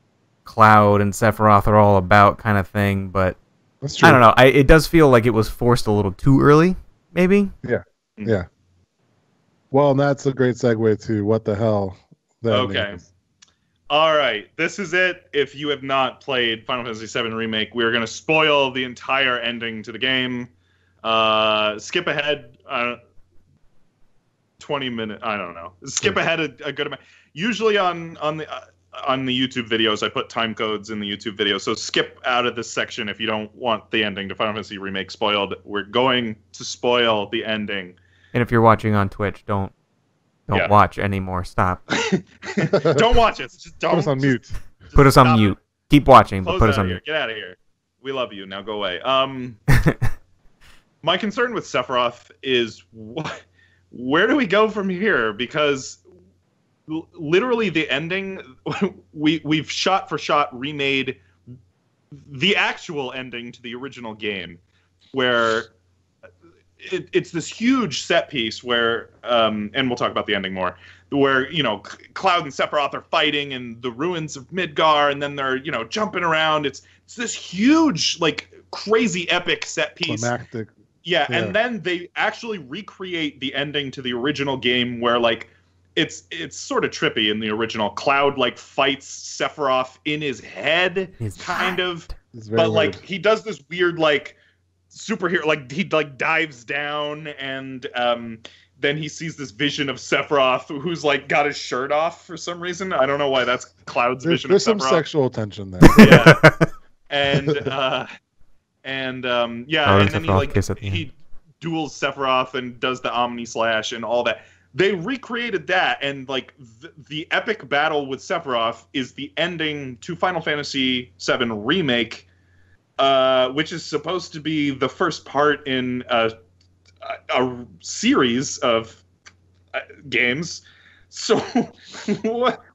Cloud and Sephiroth are all about, kind of thing. But that's true. I don't know. It does feel like it was forced a little too early, maybe. Yeah. Yeah. Well, and that's a great segue to what the hell. Okay. All right. This is it. If you have not played Final Fantasy VII Remake, we're going to spoil the entire ending to the game. Skip ahead 20 minutes. I don't know. Skip ahead a good amount. Usually on the YouTube videos, I put time codes in the YouTube video. So skip out of this section if you don't want the ending to Final Fantasy Remake spoiled. We're going to spoil the ending. And if you're watching on Twitch, don't watch anymore. Stop. Don't watch us. Just don't. Put us on mute. Just put us on mute. Keep watching, but put us on mute. Get out of here. We love you. Now go away. My concern with Sephiroth is where do we go from here? Because literally the ending, we've shot for shot remade the actual ending to the original game, where it's this huge set piece where, and we'll talk about the ending more, where, you know, Cloud and Sephiroth are fighting in the ruins of Midgar, and then they're, you know, jumping around. It's this huge, like, crazy epic set piece. Climactic. Yeah, and then they actually recreate the ending to the original game where, like, it's sort of trippy in the original. Cloud, like, fights Sephiroth in his head, kind of. But, like, he does this weird, like, superhero, like he like dives down, and then he sees this vision of Sephiroth who's like got his shirt off for some reason. I don't know why that's Cloud's vision of Sephiroth. There's some sexual tension there. Yeah. and then he duels Sephiroth and does the Omni Slash and all that. They recreated that, and like the epic battle with Sephiroth is the ending to Final Fantasy VII Remake, which is supposed to be the first part in a series of games. So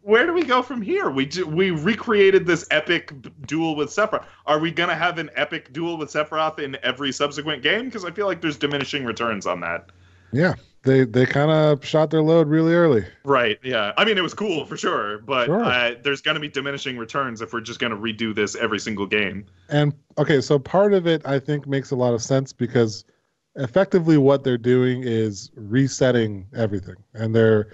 where do we go from here? We recreated this epic duel with Sephiroth. Are we going to have an epic duel with Sephiroth in every subsequent game? Because I feel like there's diminishing returns on that. Yeah, they kind of shot their load really early. Right, yeah. I mean, it was cool for sure, but there's going to be diminishing returns if we're just going to redo this every single game. And, okay, so part of it, I think, makes a lot of sense because effectively what they're doing is resetting everything. And they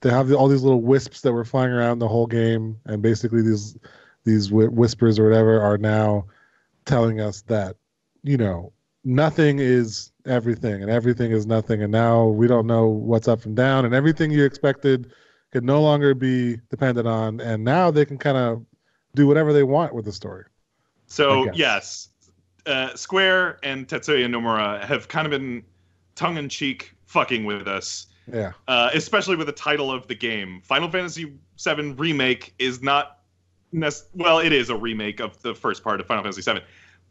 have all these little wisps that were flying around the whole game, and basically these whispers or whatever are now telling us that, you know, nothing is everything and everything is nothing, and now we don't know what's up and down, and everything you expected could no longer be depended on, and now they can kind of do whatever they want with the story. So yes, Square and Tetsuya Nomura have kind of been tongue-in-cheek fucking with us. Yeah. Especially with the title of the game. Final Fantasy VII Remake is not... well, it is a remake of the first part of Final Fantasy VII.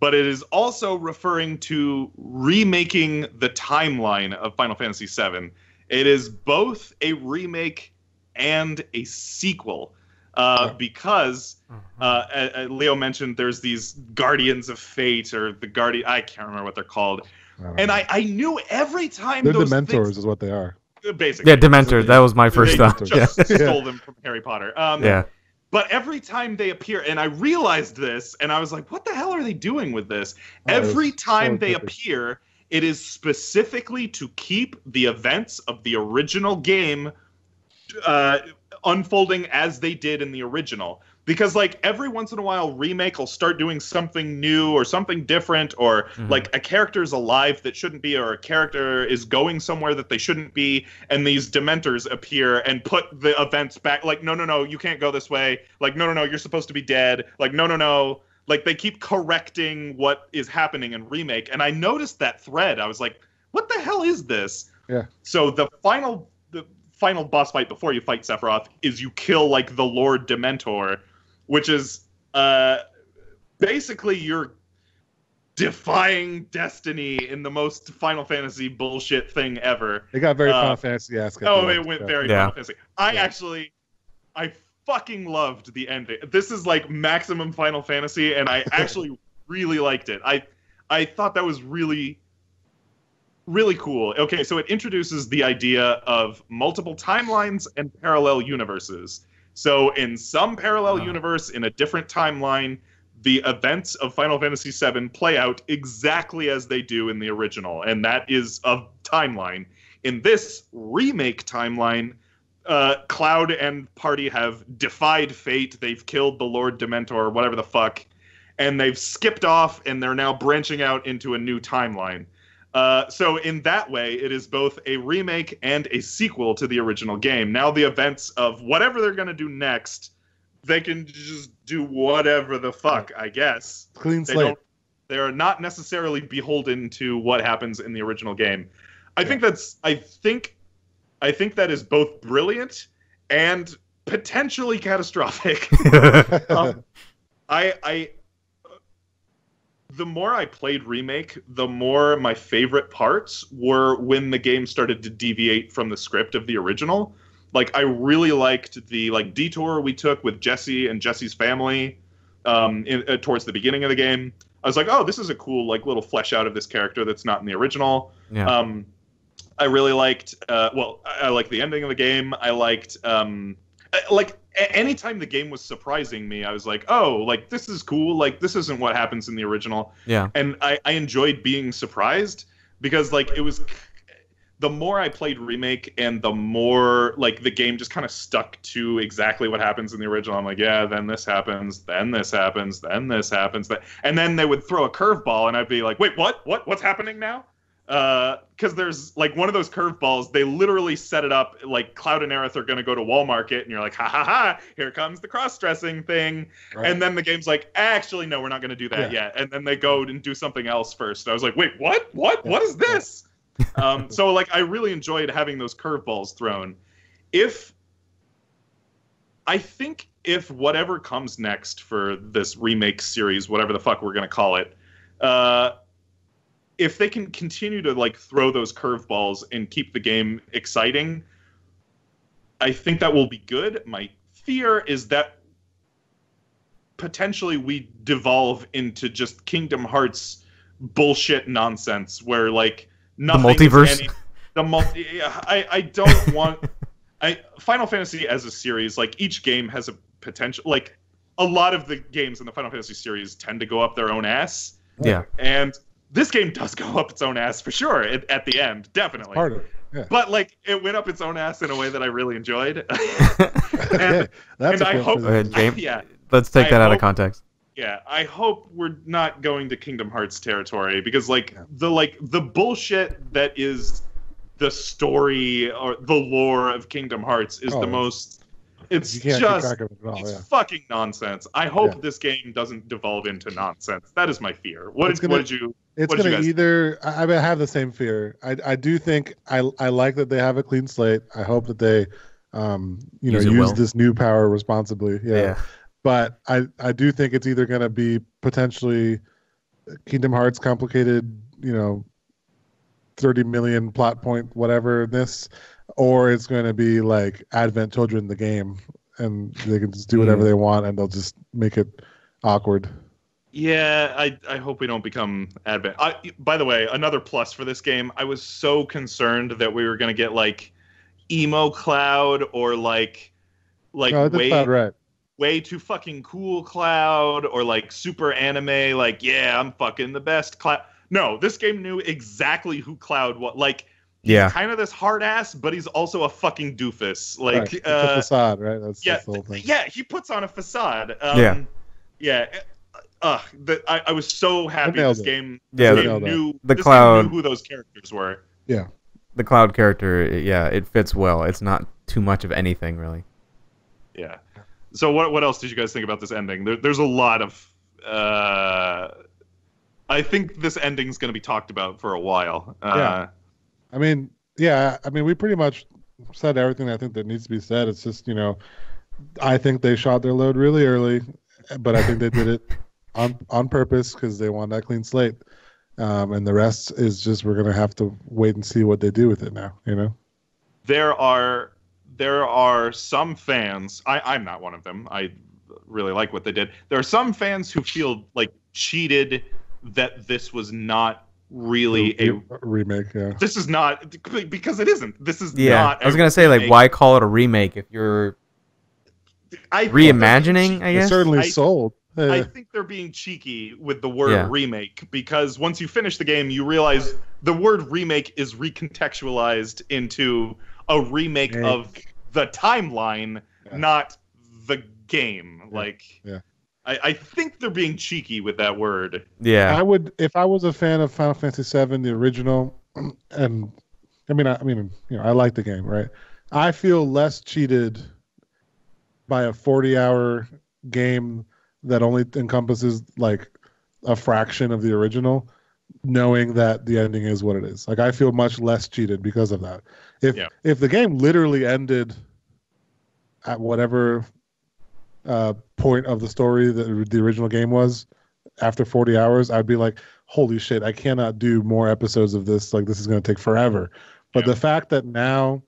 But it is also referring to remaking the timeline of Final Fantasy VII. It is both a remake and a sequel. Because Leo mentioned there's these Guardians of Fate, or the Guardian... I can't remember what they're called. I knew every time they're those Dementors things, is what they are. basically. Yeah, Dementor. That was my first thought. Just stole them from Harry Potter. Yeah. But every time they appear, and I realized this, and I was like, what the hell are they doing with this? Every time they appear, it is specifically to keep the events of the original game unfolding as they did in the original. Because, like, every once in a while, Remake will start doing something new or something different, or, like, a character's alive that shouldn't be, or a character is going somewhere that they shouldn't be, and these Dementors appear and put the events back. Like, no, you can't go this way. Like, no, you're supposed to be dead. Like, no. Like, they keep correcting what is happening in Remake, and I noticed that thread. I was like, what the hell is this? Yeah. So the final boss fight before you fight Sephiroth is you kill, like, the Lord Dementor, which is basically you're defying destiny in the most Final Fantasy bullshit thing ever. It got very Final Fantasy-esque. It went very Final Fantasy. I fucking loved the ending. This is like maximum Final Fantasy, and I actually really liked it. I thought that was really, really cool. Okay, so it introduces the idea of multiple timelines and parallel universes. So in some parallel universe, in a different timeline, the events of Final Fantasy VII play out exactly as they do in the original, and that is a timeline. In this remake timeline, Cloud and party have defied fate. They've killed the Lord Dementor, or whatever the fuck, and they've skipped off, and they're now branching out into a new timeline. So in that way, it is both a remake and a sequel to the original game. Now the events of whatever they're going to do next, they can just do whatever the fuck, I guess. Clean slate. They're not necessarily beholden to what happens in the original game. I think that is both brilliant and potentially catastrophic. The more I played Remake, the more my favorite parts were when the game started to deviate from the script of the original. Like, I really liked the detour we took with Jesse and Jesse's family towards the beginning of the game. I was like, oh, this is a cool little flesh out of this character that's not in the original. Yeah. I really liked. I liked the ending of the game. I liked. Anytime the game was surprising me, I was like, oh, this is cool. This isn't what happens in the original. Yeah. And I enjoyed being surprised because it was. The more I played Remake and the more the game just kind of stuck to exactly what happens in the original. I'm like, yeah, then this happens, then this happens, then this happens, and then they would throw a curveball and I'd be like, wait, what's happening now? Because there's one of those curveballs, they literally set it up Cloud and Aerith are going to go to Wall Market, and you're like, ha, here comes the cross-dressing thing. Right. And then the game's like, actually, no, we're not going to do that yet. And then they go and do something else first. I was like, wait, what? What is this? So I really enjoyed having those curveballs thrown. I think if whatever comes next for this remake series, whatever the fuck we're going to call it, if they can continue to throw those curveballs and keep the game exciting, I think that will be good. My fear is that potentially we devolve into just Kingdom Hearts bullshit nonsense where nothing. The multiverse. I don't want. Final Fantasy as a series, each game has a potential. A lot of the games in the Final Fantasy series tend to go up their own ass. Yeah. And this game does go up its own ass for sure at the end, definitely. It's harder. Yeah. But it went up its own ass in a way that I really enjoyed. That's I hope. Go ahead, James. Yeah. Let's take that out of context. Yeah, I hope we're not going to Kingdom Hearts territory because the bullshit that the story or the lore of Kingdom Hearts is the most. It's just fucking nonsense. I hope this game doesn't devolve into nonsense. That is my fear. What did you? It's going to either. I have the same fear. I do think I like that they have a clean slate. I hope that they, use this new power responsibly. Yeah. But I do think it's either going to be potentially Kingdom Hearts complicated, 30 million plot point whatever this, or it's going to be like Advent Children the game, and they can just do whatever they want, and they'll just make it awkward. Yeah, I hope we don't become Advent. By the way, another plus for this game, I was so concerned that we were going to get like emo Cloud or like way too fucking cool Cloud or like super anime, like I'm fucking the best Cloud. No, this game knew exactly who Cloud was. Like, he's kind of this hard ass, but he's also a fucking doofus. Like, it's a facade, right? That's the whole thing. Yeah, he puts on a facade. I was so happy this game. Yeah, knew Cloud knew who those characters were. Yeah, the Cloud character. Yeah, it fits well. It's not too much of anything, really. Yeah. So what else did you guys think about this ending? There's a lot of. I think this ending's going to be talked about for a while. I mean, we pretty much said everything I think that needs to be said. It's just, I think they shot their load really early, but I think they did it on purpose because they want that clean slate. And the rest is just we're going to have to wait and see what they do with it now, There are some fans, I'm not one of them. I really like what they did. There are some fans who feel like cheated that this was not really a remake. Yeah, this is not, because it isn't. This is not. I was gonna say, like, why call it a remake if you're reimagining? I guess it's certainly sold. I think they're being cheeky with the word remake, because once you finish the game, you realize the word remake is recontextualized into a remake of the timeline, not the game. I think they're being cheeky with that word. Yeah, I would, if I was a fan of Final Fantasy VII, the original, and I like the game, right? I feel less cheated by a 40-hour game that only encompasses like a fraction of the original, knowing that the ending is what it is. Like, I feel much less cheated because of that. If the game literally ended at whatever point of the story that the original game was after 40 hours, I'd be like, holy shit, I cannot do more episodes of this. Like, this is going to take forever. But the fact that now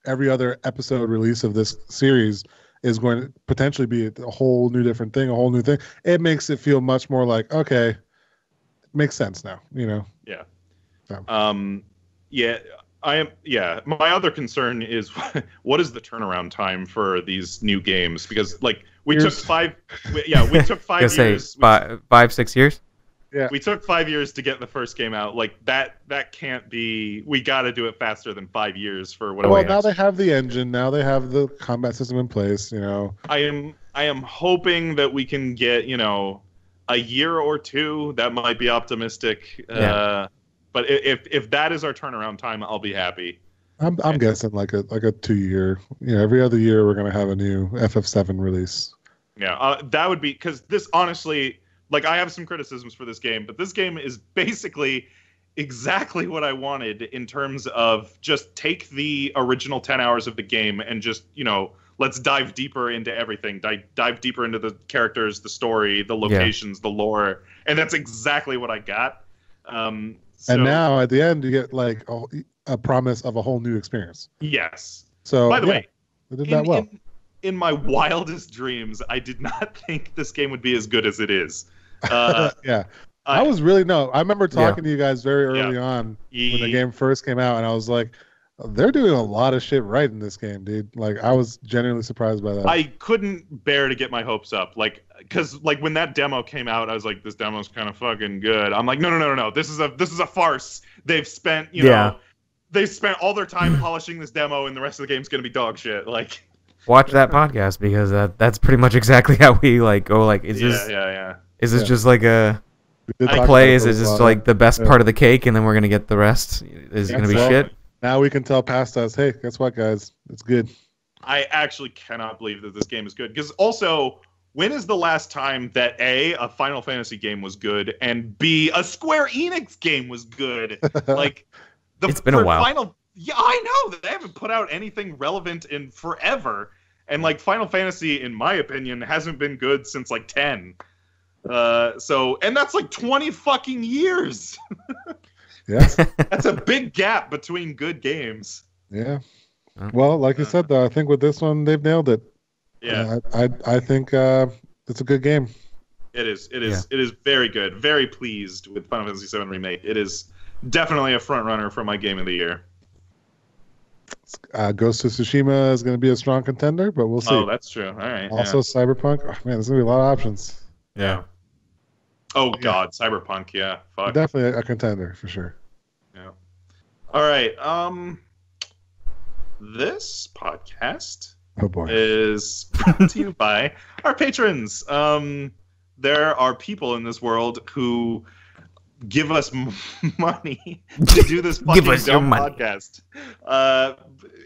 every other episode release of this series is going to potentially be a whole new different thing, a whole new thing, it makes it feel much more like, okay, it makes sense now, Yeah. So. My other concern is what is the turnaround time for these new games? Because we took 5 years. 5-6 years. Yeah. We took 5 years to get the first game out. Like that can't be. We got to do it faster than 5 years for whatever. Well, now they have the engine. Now they have the combat system in place. I am hoping that we can get a year or two. That might be optimistic. But if that is our turnaround time, I'll be happy. I'm guessing like a 2-year. Every other year we're gonna have a new FF7 release. Yeah, that would be, because this, honestly, I have some criticisms for this game, but this game is basically exactly what I wanted in terms of just take the original 10 hours of the game and just let's dive deeper into everything. Dive deeper into the characters, the story, the locations, the lore, and that's exactly what I got. And now at the end you get like a promise of a whole new experience. Yes. So by the way, they did that well. In my wildest dreams, I did not think this game would be as good as it is. I remember talking to you guys very early on when the game first came out, and I was like, they're doing a lot of shit right in this game, dude. Like, I was genuinely surprised by that. I couldn't bear to get my hopes up. Because when that demo came out, I was like, this demo's kind of fucking good. I'm like, no. This is a farce. They've spent, they spent all their time polishing this demo, and the rest of the game's going to be dog shit. Watch that podcast, because that's pretty much exactly how we go. Is this just like a play? Is it just like the best part of the cake, and then we're gonna get the rest? Is it gonna be shit? Now we can tell past us, hey, guess what, guys? It's good. I actually cannot believe that this game is good. Because also, when is the last time that a Final Fantasy game was good, and B, a Square Enix game was good? Like, it's been a while. Yeah, I know. They haven't put out anything relevant in forever. And, like, Final Fantasy, in my opinion, hasn't been good since, like, 10. And that's, like, 20 fucking years. Yes. That's a big gap between good games. Yeah. Well, like you said, though, I think with this one, they've nailed it. Yeah. I think it's a good game. It is. It is. Yeah. It is very good. Very pleased with Final Fantasy VII Remake. It is definitely a front runner for my game of the year. Ghost of Tsushima is going to be a strong contender, but we'll see. Oh, that's true. All right. Also, Cyberpunk. Oh, man, there's going to be a lot of options. Yeah. Oh, God. Cyberpunk. Yeah. Fuck. Definitely a contender, for sure. Yeah. All right. This podcast is brought to you by our patrons. There are people in this world who give us money to do this fucking dumb podcast.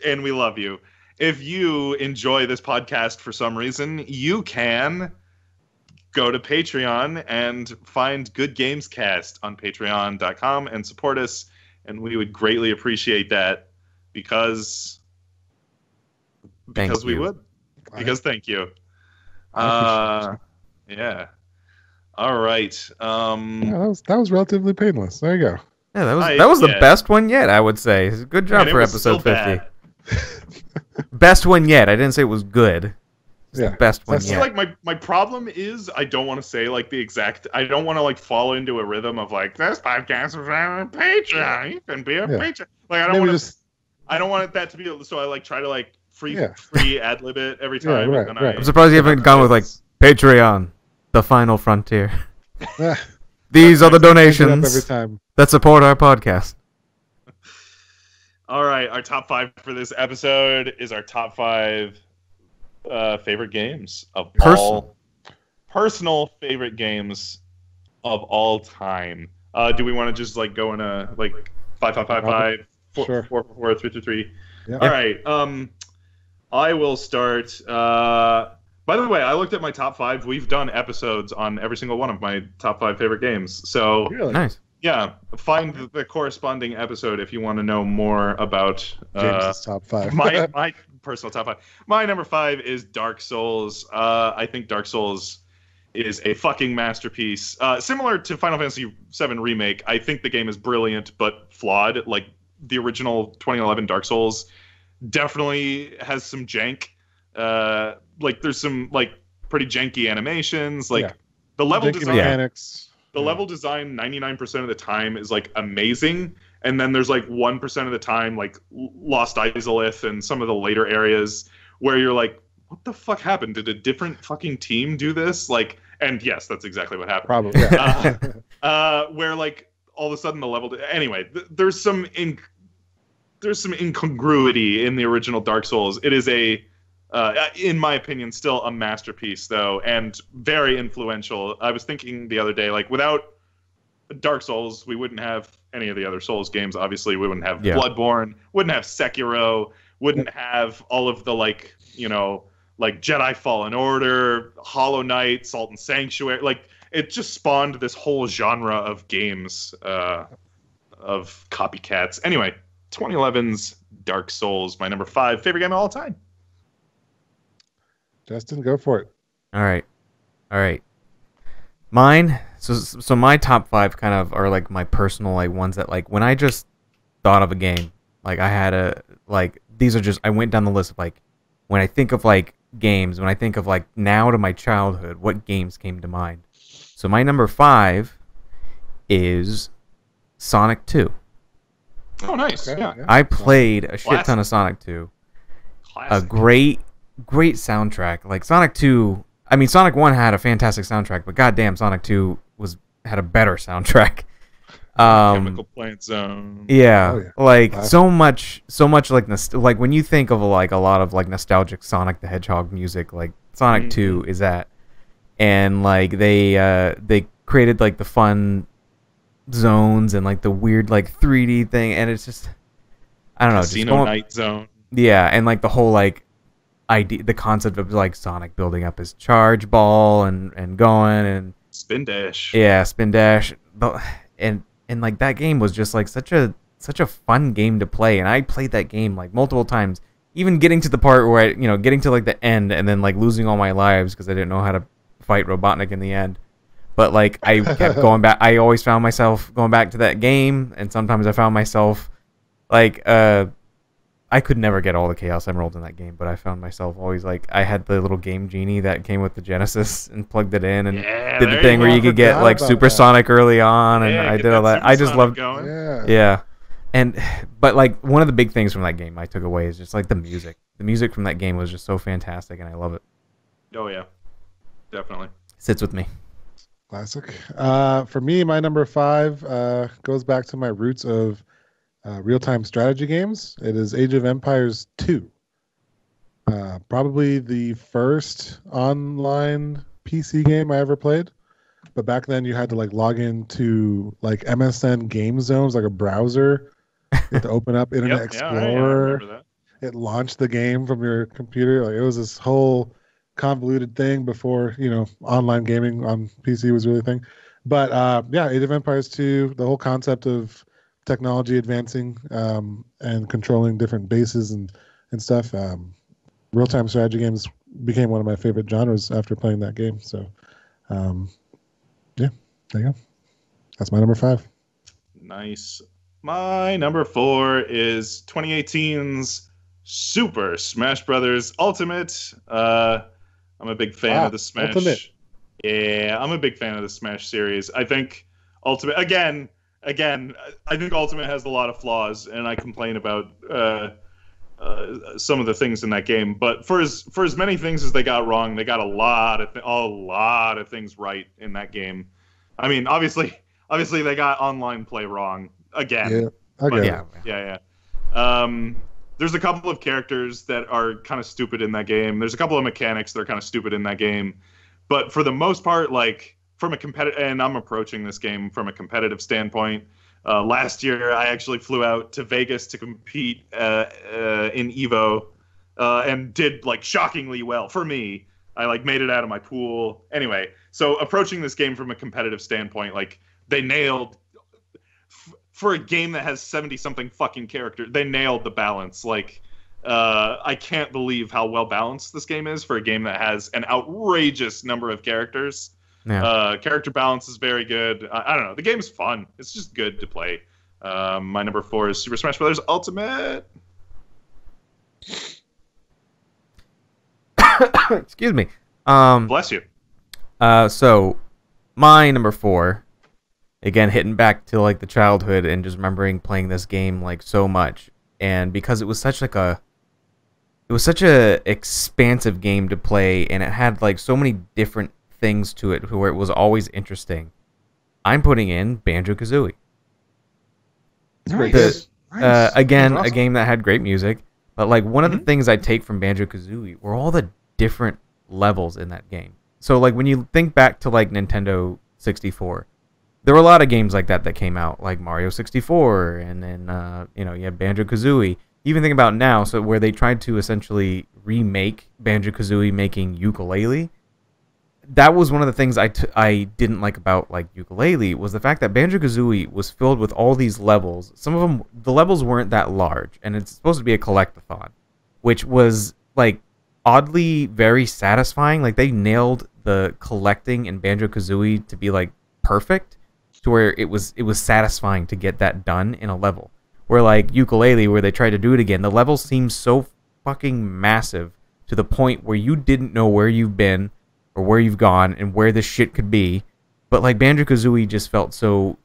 And we love you. If you enjoy this podcast for some reason, you can go to Patreon and find Good Games Cast on patreon.com and support us. And we would greatly appreciate that because we would. Because thank you. Yeah. All right. That was relatively painless. There you go. Yeah, that was the best one yet, I would say. Good job for episode 50. Best one yet. I didn't say it was good. It's the best one yet. Like my problem is I don't want to say like the exact. I don't want to like fall into a rhythm of like this podcast is on Patreon. You can be a Patreon. Like I don't want to. I don't want that to be. So I like try to like free ad lib it every time. Right. I'm surprised you haven't gone with like Patreon, the final frontier. These are the donations every time that support our podcast. All right, our top 5 for this episode is our top 5 favorite games of personal favorite games of all time. Do we want to just like go in a like 5, 5, 5, 5, 4, 4, 4, 4, 3, 3, 3? Yeah. All right. I will start. By the way, I looked at my top 5. We've done episodes on every single one of my top 5 favorite games. So really? Nice. Yeah, find the corresponding episode if you want to know more about James's top 5. my personal top 5. My number 5 is Dark Souls. I think Dark Souls is a fucking masterpiece. Similar to Final Fantasy VII Remake, I think the game is brilliant but flawed. Like the original 2011 Dark Souls definitely has some jank. Like there's some like pretty janky animations. Like the level design mechanics. The level design 99% of the time is like amazing, and then there's like 1% of the time like Lost Izalith and some of the later areas where you're like, what the fuck happened? Did a different fucking team do this? Like, and yes, that's exactly what happened. Probably. Yeah. Where like all of a sudden the level. Anyway, there's some incongruity in the original Dark Souls. It is in my opinion, still a masterpiece, though, and very influential. I was thinking the other day, like, without Dark Souls, we wouldn't have any of the other Souls games. Obviously, we wouldn't have Bloodborne, wouldn't have Sekiro, wouldn't have all of the, like, you know, like Jedi Fallen Order, Hollow Knight, Salt and Sanctuary. Like, it just spawned this whole genre of games, of copycats. Anyway, 2011's Dark Souls, my number 5 favorite game of all time. Justin, go for it. All right. Mine. So my top 5 kind of are like my personal like ones that like when I just thought of a game, like I had a like these are just I went down the list of like when I think of like games, when I think of like now to my childhood, what games came to mind. So my number 5 is Sonic 2. Oh, nice. Okay. Yeah. I played a shit ton of Sonic 2. Classic. A great soundtrack. Like Sonic 2, I mean Sonic 1 had a fantastic soundtrack, but goddamn Sonic 2 had a better soundtrack. Chemical Plant Zone. Yeah, like so much like when you think of like a lot of like nostalgic Sonic the Hedgehog music, like Sonic 2 is that. And like they created like the fun zones and like the weird like 3D thing, and it's just I don't know, just Casino Night Zone. Yeah, and like the whole like idea, the concept of like Sonic building up his charge ball and going and Spin Dash. yeah, spin dash, and like that game was just like such a fun game to play, and I played that game like multiple times, even getting to the part where getting to like the end and then like losing all my lives because I didn't know how to fight Robotnik in the end. But like I kept going back. I always found myself going back to that game, and sometimes I found myself like I could never get all the Chaos Emeralds in that game, but I found myself always like I had the little Game Genie that came with the Genesis and plugged it in and did the thing where you could get like Supersonic early on, and I did all that. I just loved yeah. But like one of the big things from that game I took away is just like the music. The music from that game was just so fantastic, and I love it. Oh yeah, definitely sits with me. Classic. For me, my number 5 goes back to my roots of real-time strategy games. It is Age of Empires 2. Probably the first online PC game I ever played. But back then you had to like log into like MSN Game Zones, like a browser. You had to open up Internet Explorer. It launched the game from your computer. Like it was this whole convoluted thing before online gaming on PC was really a thing. But yeah, Age of Empires 2, the whole concept of technology advancing and controlling different bases and stuff. Real-time strategy games became one of my favorite genres after playing that game. So yeah, there you go. That's my number 5. Nice. My number 4 is 2018's Super Smash Brothers Ultimate. I'm a big fan of the Smash. Ultimate. Yeah, I'm a big fan of the Smash series. I think Ultimate again, I think Ultimate has a lot of flaws, and I complain about some of the things in that game. But for as many things as they got wrong, they got a lot of things right in that game. I mean, obviously they got online play wrong again. Yeah. There's a couple of characters that are kind of stupid in that game. There's a couple of mechanics that are kind of stupid in that game. But for the most part, like from a competitive, and I'm approaching this game from a competitive standpoint. Last year, I actually flew out to Vegas to compete in Evo, and did like shockingly well for me. I like made it out of my pool. Anyway, so approaching this game from a competitive standpoint, like they nailed for a game that has 70-something fucking characters. They nailed the balance. Like I can't believe how well balanced this game is for a game that has an outrageous number of characters. Yeah. Character balance is very good. I don't know. The game's fun. It's just good to play. My number 4 is Super Smash Bros. Ultimate. Excuse me. Bless you. So my number 4, again hitting back to like the childhood and just remembering playing this game like so much, and because it was such a expansive game to play, and it had like so many different things to it where it was always interesting. I'm putting in Banjo-Kazooie. Nice. Again, awesome. A game that had great music, but like one of the things I take from Banjo-Kazooie were all the different levels in that game. So like when you think back to like Nintendo 64, there were a lot of games like that came out, like Mario 64, and then you have Banjo-Kazooie. Even think about now, so where they tried to essentially remake Banjo-Kazooie making Yooka-Laylee. That was one of the things I didn't like about like Yooka-Laylee, was the fact that Banjo-Kazooie was filled with all these levels. Some of them, the levels weren't that large, and it's supposed to be a collectathon, which was like oddly very satisfying. Like they nailed the collecting in Banjo-Kazooie to be like perfect, to where it was satisfying to get that done in a level. Where like Yooka-Laylee, where they tried to do it again, the levels seemed so fucking massive to the point where you didn't know where you've been or where you've gone and where this shit could be. But like Banjo-Kazooie just felt so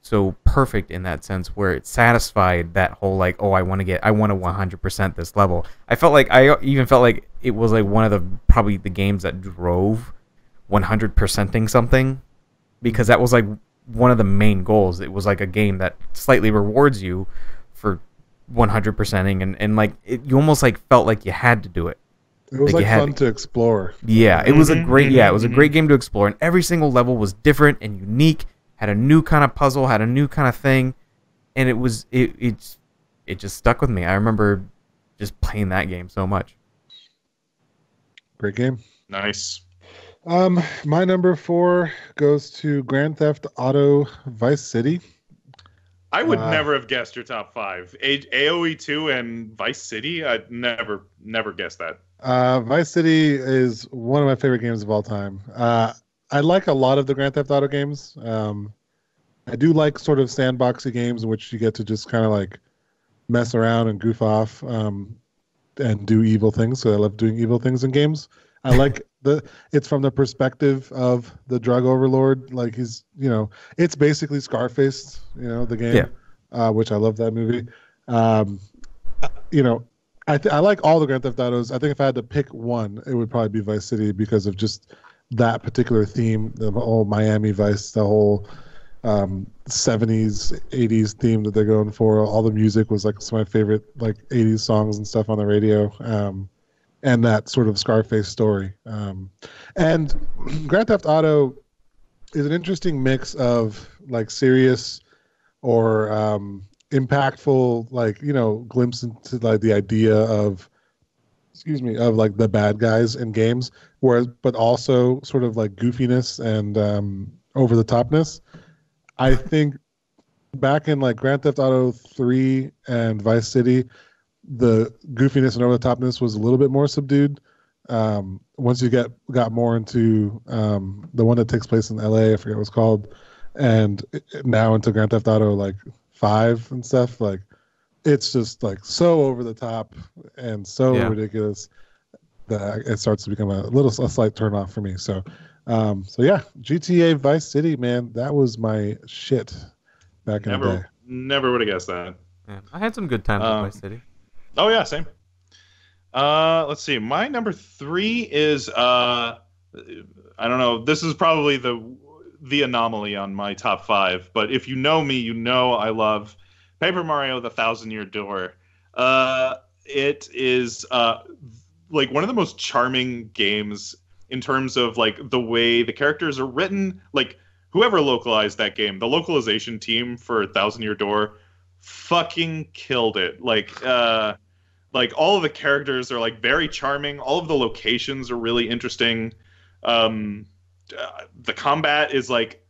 perfect in that sense, where it satisfied that whole like, oh, I want to 100% this level. I even felt like it was like one of the probably the games that drove 100%ing something, because that was like one of the main goals. It was like a game that slightly rewards you for 100%ing, and like you almost like felt like you had to do it. It was like fun to explore. Yeah, it was a great game to explore, and every single level was different and unique, had a new kind of puzzle, had a new kind of thing, and it's it just stuck with me. I remember just playing that game so much. Great game. Nice. My number 4 goes to Grand Theft Auto Vice City. I would never have guessed your top 5. AoE 2 and Vice City. I'd never guessed that. Vice City is one of my favorite games of all time. I like a lot of the Grand Theft Auto games. I do like sort of sandboxy games in which you get to just kind of like mess around and goof off and do evil things. So I love doing evil things in games. I like it's from the perspective of the drug overlord. Like it's basically Scarface, the game, which I love that movie. I like all the Grand Theft Autos. I think if I had to pick one, it would probably be Vice City because of just that particular theme, the whole Miami Vice, the whole 70s, 80s theme that they're going for. All the music was like some of my favorite like 80s songs and stuff on the radio. And that sort of Scarface story. And Grand Theft Auto is an interesting mix of like serious or impactful, like, glimpse into like the idea of like the bad guys in games, but also sort of like goofiness and over the topness. I think back in like Grand Theft Auto 3 and Vice City, the goofiness and over the topness was a little bit more subdued. Once you got more into the one that takes place in LA, I forget what it's called, and now into Grand Theft Auto like 5 and stuff, like it's just like so over the top and so ridiculous that it starts to become a slight turn off for me. So yeah, GTA Vice City, man, that was my shit back in the day. Never would have guessed that. Yeah, I had some good times in Vice City. Oh yeah, same. Let's see. My number 3 is I don't know. This is probably the anomaly on my top 5. But if you know me, you know I love Paper Mario: The Thousand-Year Door. It is like one of the most charming games in terms of like the way the characters are written. Like whoever localized that game, the localization team for Thousand-Year Door fucking killed it. Like all of the characters are like very charming. All of the locations are really interesting. The combat is like,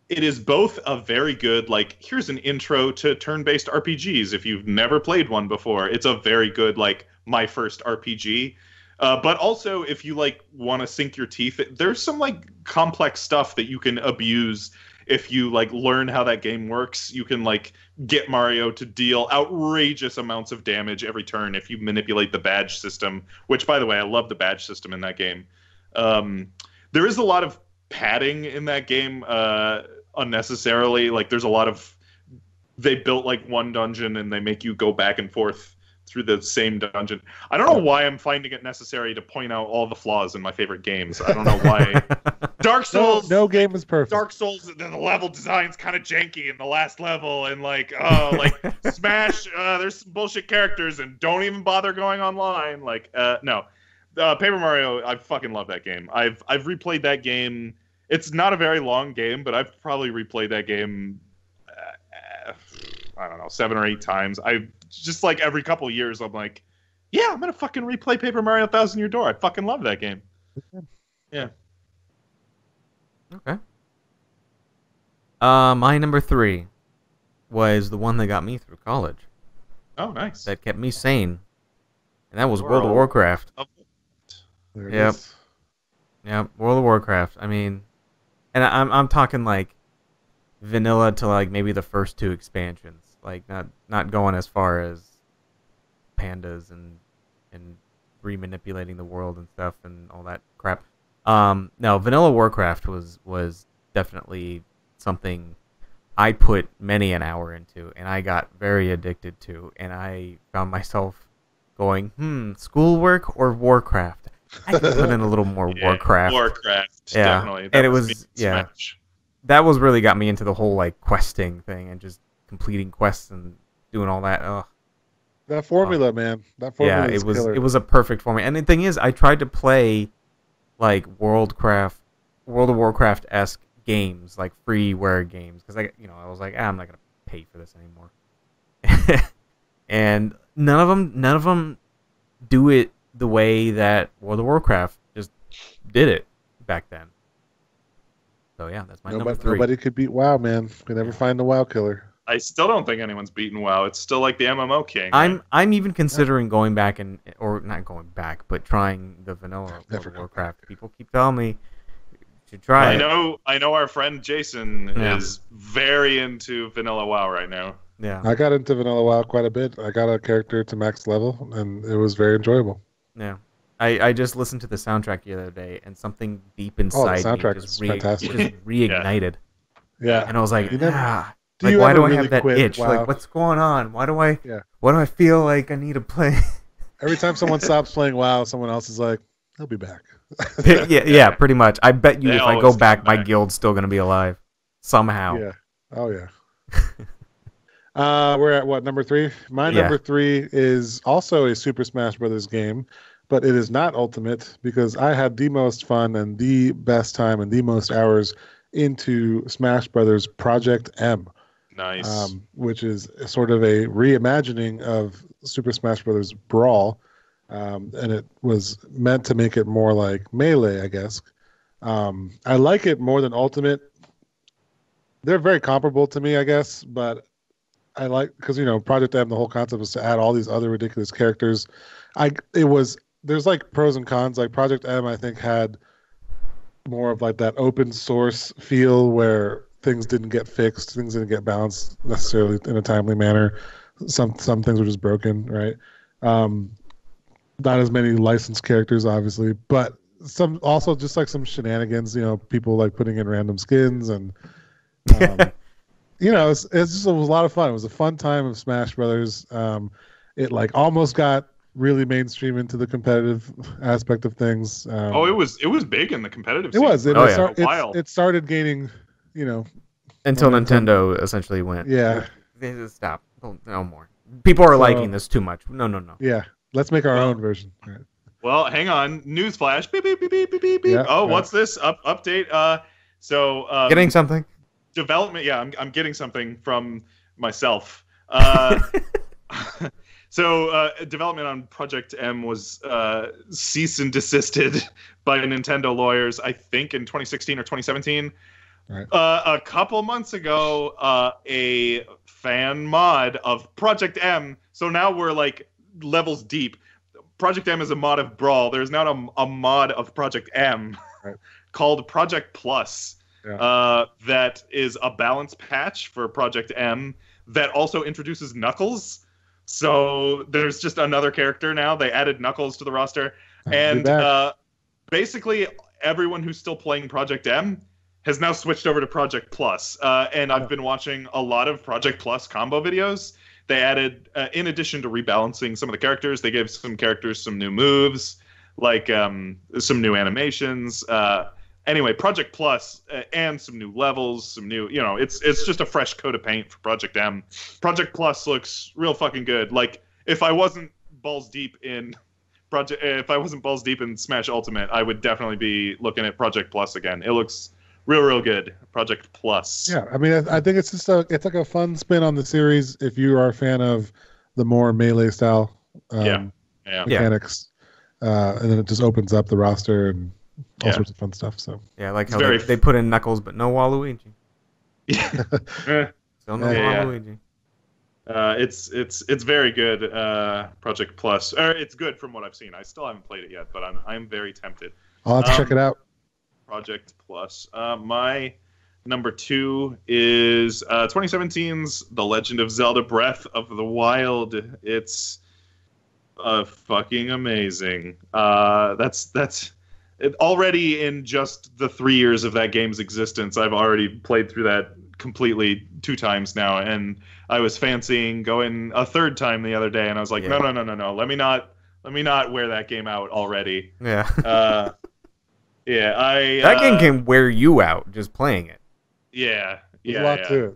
it is both a very good, like, here's an intro to turn-based RPGs. If you've never played one before, it's a very good, like, my first RPG. But also, if you like want to sink your teeth, there's some like complex stuff that you can abuse. If you like learn how that game works, you can like get Mario to deal outrageous amounts of damage every turn if you manipulate the badge system, which, by the way, I love the badge system in that game. There is a lot of padding in that game unnecessarily. Like there's a lot of, they built like one dungeon and they make you go back and forth through the same dungeon. I don't know why I'm finding it necessary to point out all the flaws in my favorite games. I don't know why. Dark Souls. No game is perfect. Dark Souls, the level design's kind of janky in the last level, and like Smash, there's some bullshit characters, and don't even bother going online. Like, no. Paper Mario, I fucking love that game. I've replayed that game. It's not a very long game, but I've probably replayed that game, I don't know, 7 or 8 times. I just like every couple of years, I'm like, yeah, I'm gonna fucking replay Paper Mario: Thousand Year Door. I fucking love that game. Yeah. Okay. My number 3 was the one that got me through college. Oh, nice. That kept me sane, and that was World of Warcraft. Yep. Yep. World of Warcraft. I mean, and I'm talking like vanilla to like maybe the first 2 expansions. Like not going as far as pandas and remanipulating the world and stuff and all that crap. No, vanilla Warcraft was definitely something I put many an hour into, and I got very addicted to, and I found myself going, schoolwork or Warcraft? I could put in a little more Warcraft. Warcraft, yeah. definitely. And it was that was really got me into the whole like questing thing and just completing quests and doing all that. Ugh. That formula, man. That formula is killer. It was a perfect formula. And the thing is, I tried to play like World of Warcraft-esque games, like freeware games, because I was like, I'm not gonna pay for this anymore. And none of them do it the way that World of Warcraft just did it back then. So yeah, that's my number 3. Nobody could beat WoW, man. We never find the WoW killer. I still don't think anyone's beaten WoW. It's still like the MMO king. I'm even considering going back or not going back, but trying the vanilla World of Warcraft. People keep telling me to try it. I know our friend Jason is very into vanilla WoW right now. Yeah. I got into vanilla WoW quite a bit. I got a character to max level, and it was very enjoyable. Yeah. I just listened to the soundtrack the other day, and something deep inside me just reignited. Yeah. And I was like, why do I have that itch? WoW? Like, what's going on? Why do I feel like I need to play? Every time someone stops playing WoW, someone else is like, he'll be back. yeah, pretty much. I bet you if I go back, my guild's still going to be alive. Somehow. Yeah. Oh, yeah. We're at what, number 3? My number 3 is also a Super Smash Brothers game, but it is not Ultimate because I had the most fun and the best time and the most hours into Smash Brothers Project M. Nice. Which is sort of a reimagining of Super Smash Brothers Brawl, and it was meant to make it more like Melee, I guess. I like it more than Ultimate. They're very comparable to me, I guess, but I like because Project M, the whole concept was to add all these other ridiculous characters. There's like pros and cons. Like Project M, I think had more of like that open source feel where things didn't get fixed, things didn't get balanced necessarily in a timely manner. Some things were just broken, right? Not as many licensed characters, obviously, but some also just like some shenanigans. People like putting in random skins and. It's just it was a lot of fun. It was a fun time of Smash Brothers. It like almost got really mainstream into the competitive aspect of things. It was big in the competitive. It was. It started gaining, until Nintendo essentially went. Yeah. Stop. No more. People are liking this too much. No. Yeah. Let's make our own version. Right. Well, hang on. Newsflash. Beep beep beep beep beep beep. Yeah, what's this? Update. Getting something. Development. Yeah, I'm getting something from myself. Development on Project M was cease and desisted by Nintendo lawyers, I think in 2016 or 2017. Right. A couple months ago, a fan mod of Project M. So now we're like levels deep. Project M is a mod of Brawl. There's now a mod of Project M called Project Plus. Yeah. That is a balance patch for Project M that also introduces Knuckles. So there's just another character now. They added Knuckles to the roster. And basically everyone who's still playing Project M has now switched over to Project Plus. I've been watching a lot of Project Plus combo videos. They added, in addition to rebalancing some of the characters, they gave some characters some new moves, like some new animations. Anyway, Project Plus and some new levels, some new, it's just a fresh coat of paint for Project M. Project Plus looks real fucking good. Like if I wasn't balls deep in Smash Ultimate, I would definitely be looking at Project Plus again. It looks real good. Project Plus. Yeah, I mean, I think it's just it's like a fun spin on the series if you are a fan of the more Melee style mechanics, and then it just opens up the roster and all sorts of fun stuff. So like how they put in Knuckles but no Waluigi. Still no Waluigi. It's very good. Project Plus, it's good from what I've seen. I still haven't played it yet, but I'm very tempted. I'll have to check it out. Project Plus. My number 2 is 2017's The Legend of Zelda: Breath of the Wild. It's fucking amazing. That's already in just the 3 years of that game's existence. I've already played through that completely 2 times now, and I was fancying going a 3rd time the other day, and I was like, no. Let me not wear that game out already. Yeah. That game can wear you out just playing it. Yeah. There's a lot to it.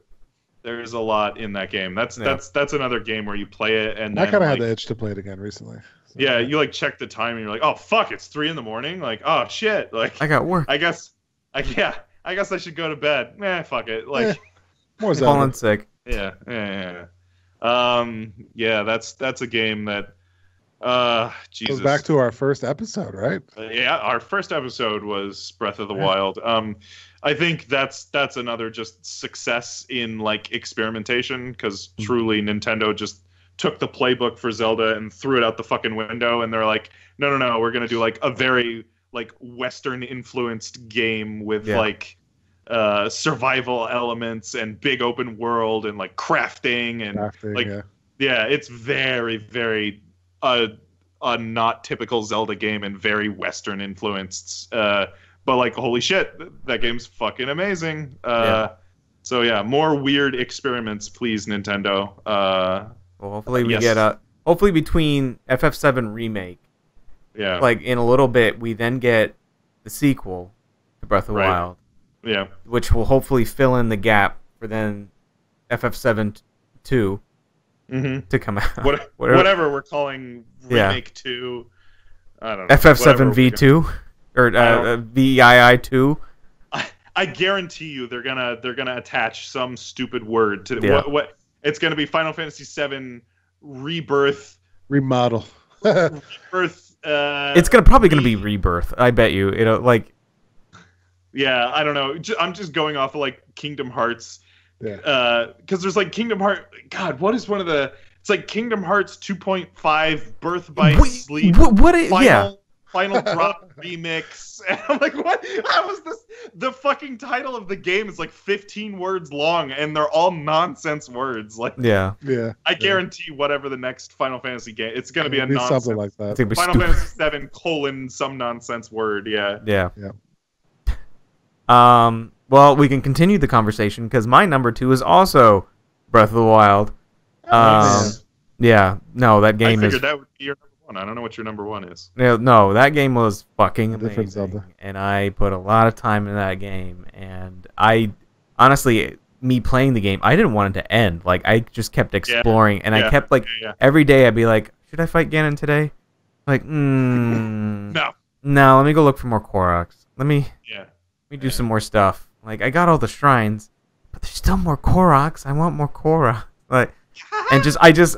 There's a lot in that game. That's another game where you play it and I kind of had the itch to play it again recently. So. Yeah, you like check the time and you're like, oh fuck, it's 3 a.m. Like, oh shit, like I got work. I guess I should go to bed. Fuck it. Like more falling sick. Yeah. Yeah, that's a game that Jesus. Goes back to our first episode, right? Yeah, our first episode was Breath of the Wild. I think that's another just success in like experimentation, because truly Nintendo just took the playbook for Zelda and threw it out the fucking window, and they're like, no, we're gonna do like a very like Western influenced game with like survival elements and big open world and like crafting and it's very, very a not typical Zelda game and very Western influenced. But like, holy shit, that game's fucking amazing. So yeah, more weird experiments, please, Nintendo. Well, hopefully we get hopefully between FF7 Remake, like in a little bit, we then get the sequel to Breath of the Wild. Yeah. Which will hopefully fill in the gap for then FF7 2 to come out. Whatever we're calling Remake 2. I don't know. FF7 V2 or VII 2. I guarantee you they're gonna attach some stupid word to what it's gonna be. Final Fantasy VII Rebirth remodel. Rebirth. It's probably gonna be Rebirth. I bet you. Yeah, I don't know. I'm just going off of like Kingdom Hearts. Yeah. Because there's like Kingdom Hearts. God, what is one of the? It's like Kingdom Hearts 2.5 Birth by Sleep. Final Drop Remix. And I'm like, what? How was this? The fucking title of the game is like 15 words long, and they're all nonsense words. Like, I guarantee whatever the next Final Fantasy game, it's gonna be a nonsense. Something like that. Final Fantasy VII colon some nonsense word. Yeah. Well, we can continue the conversation because my number 2 is also Breath of the Wild. Yeah, no, that game I figured that would be your number 1. I don't know what your number 1 is. No, that game was fucking amazing, and I put a lot of time in that game. And I honestly, me playing the game, I didn't want it to end. Like, I just kept exploring, and I kept like every day I'd be like, should I fight Ganon today? Like, no, let me go look for more Koroks. Let me do some more stuff. Like, I got all the shrines, but there's still more Koroks. I want more Korok. Like, and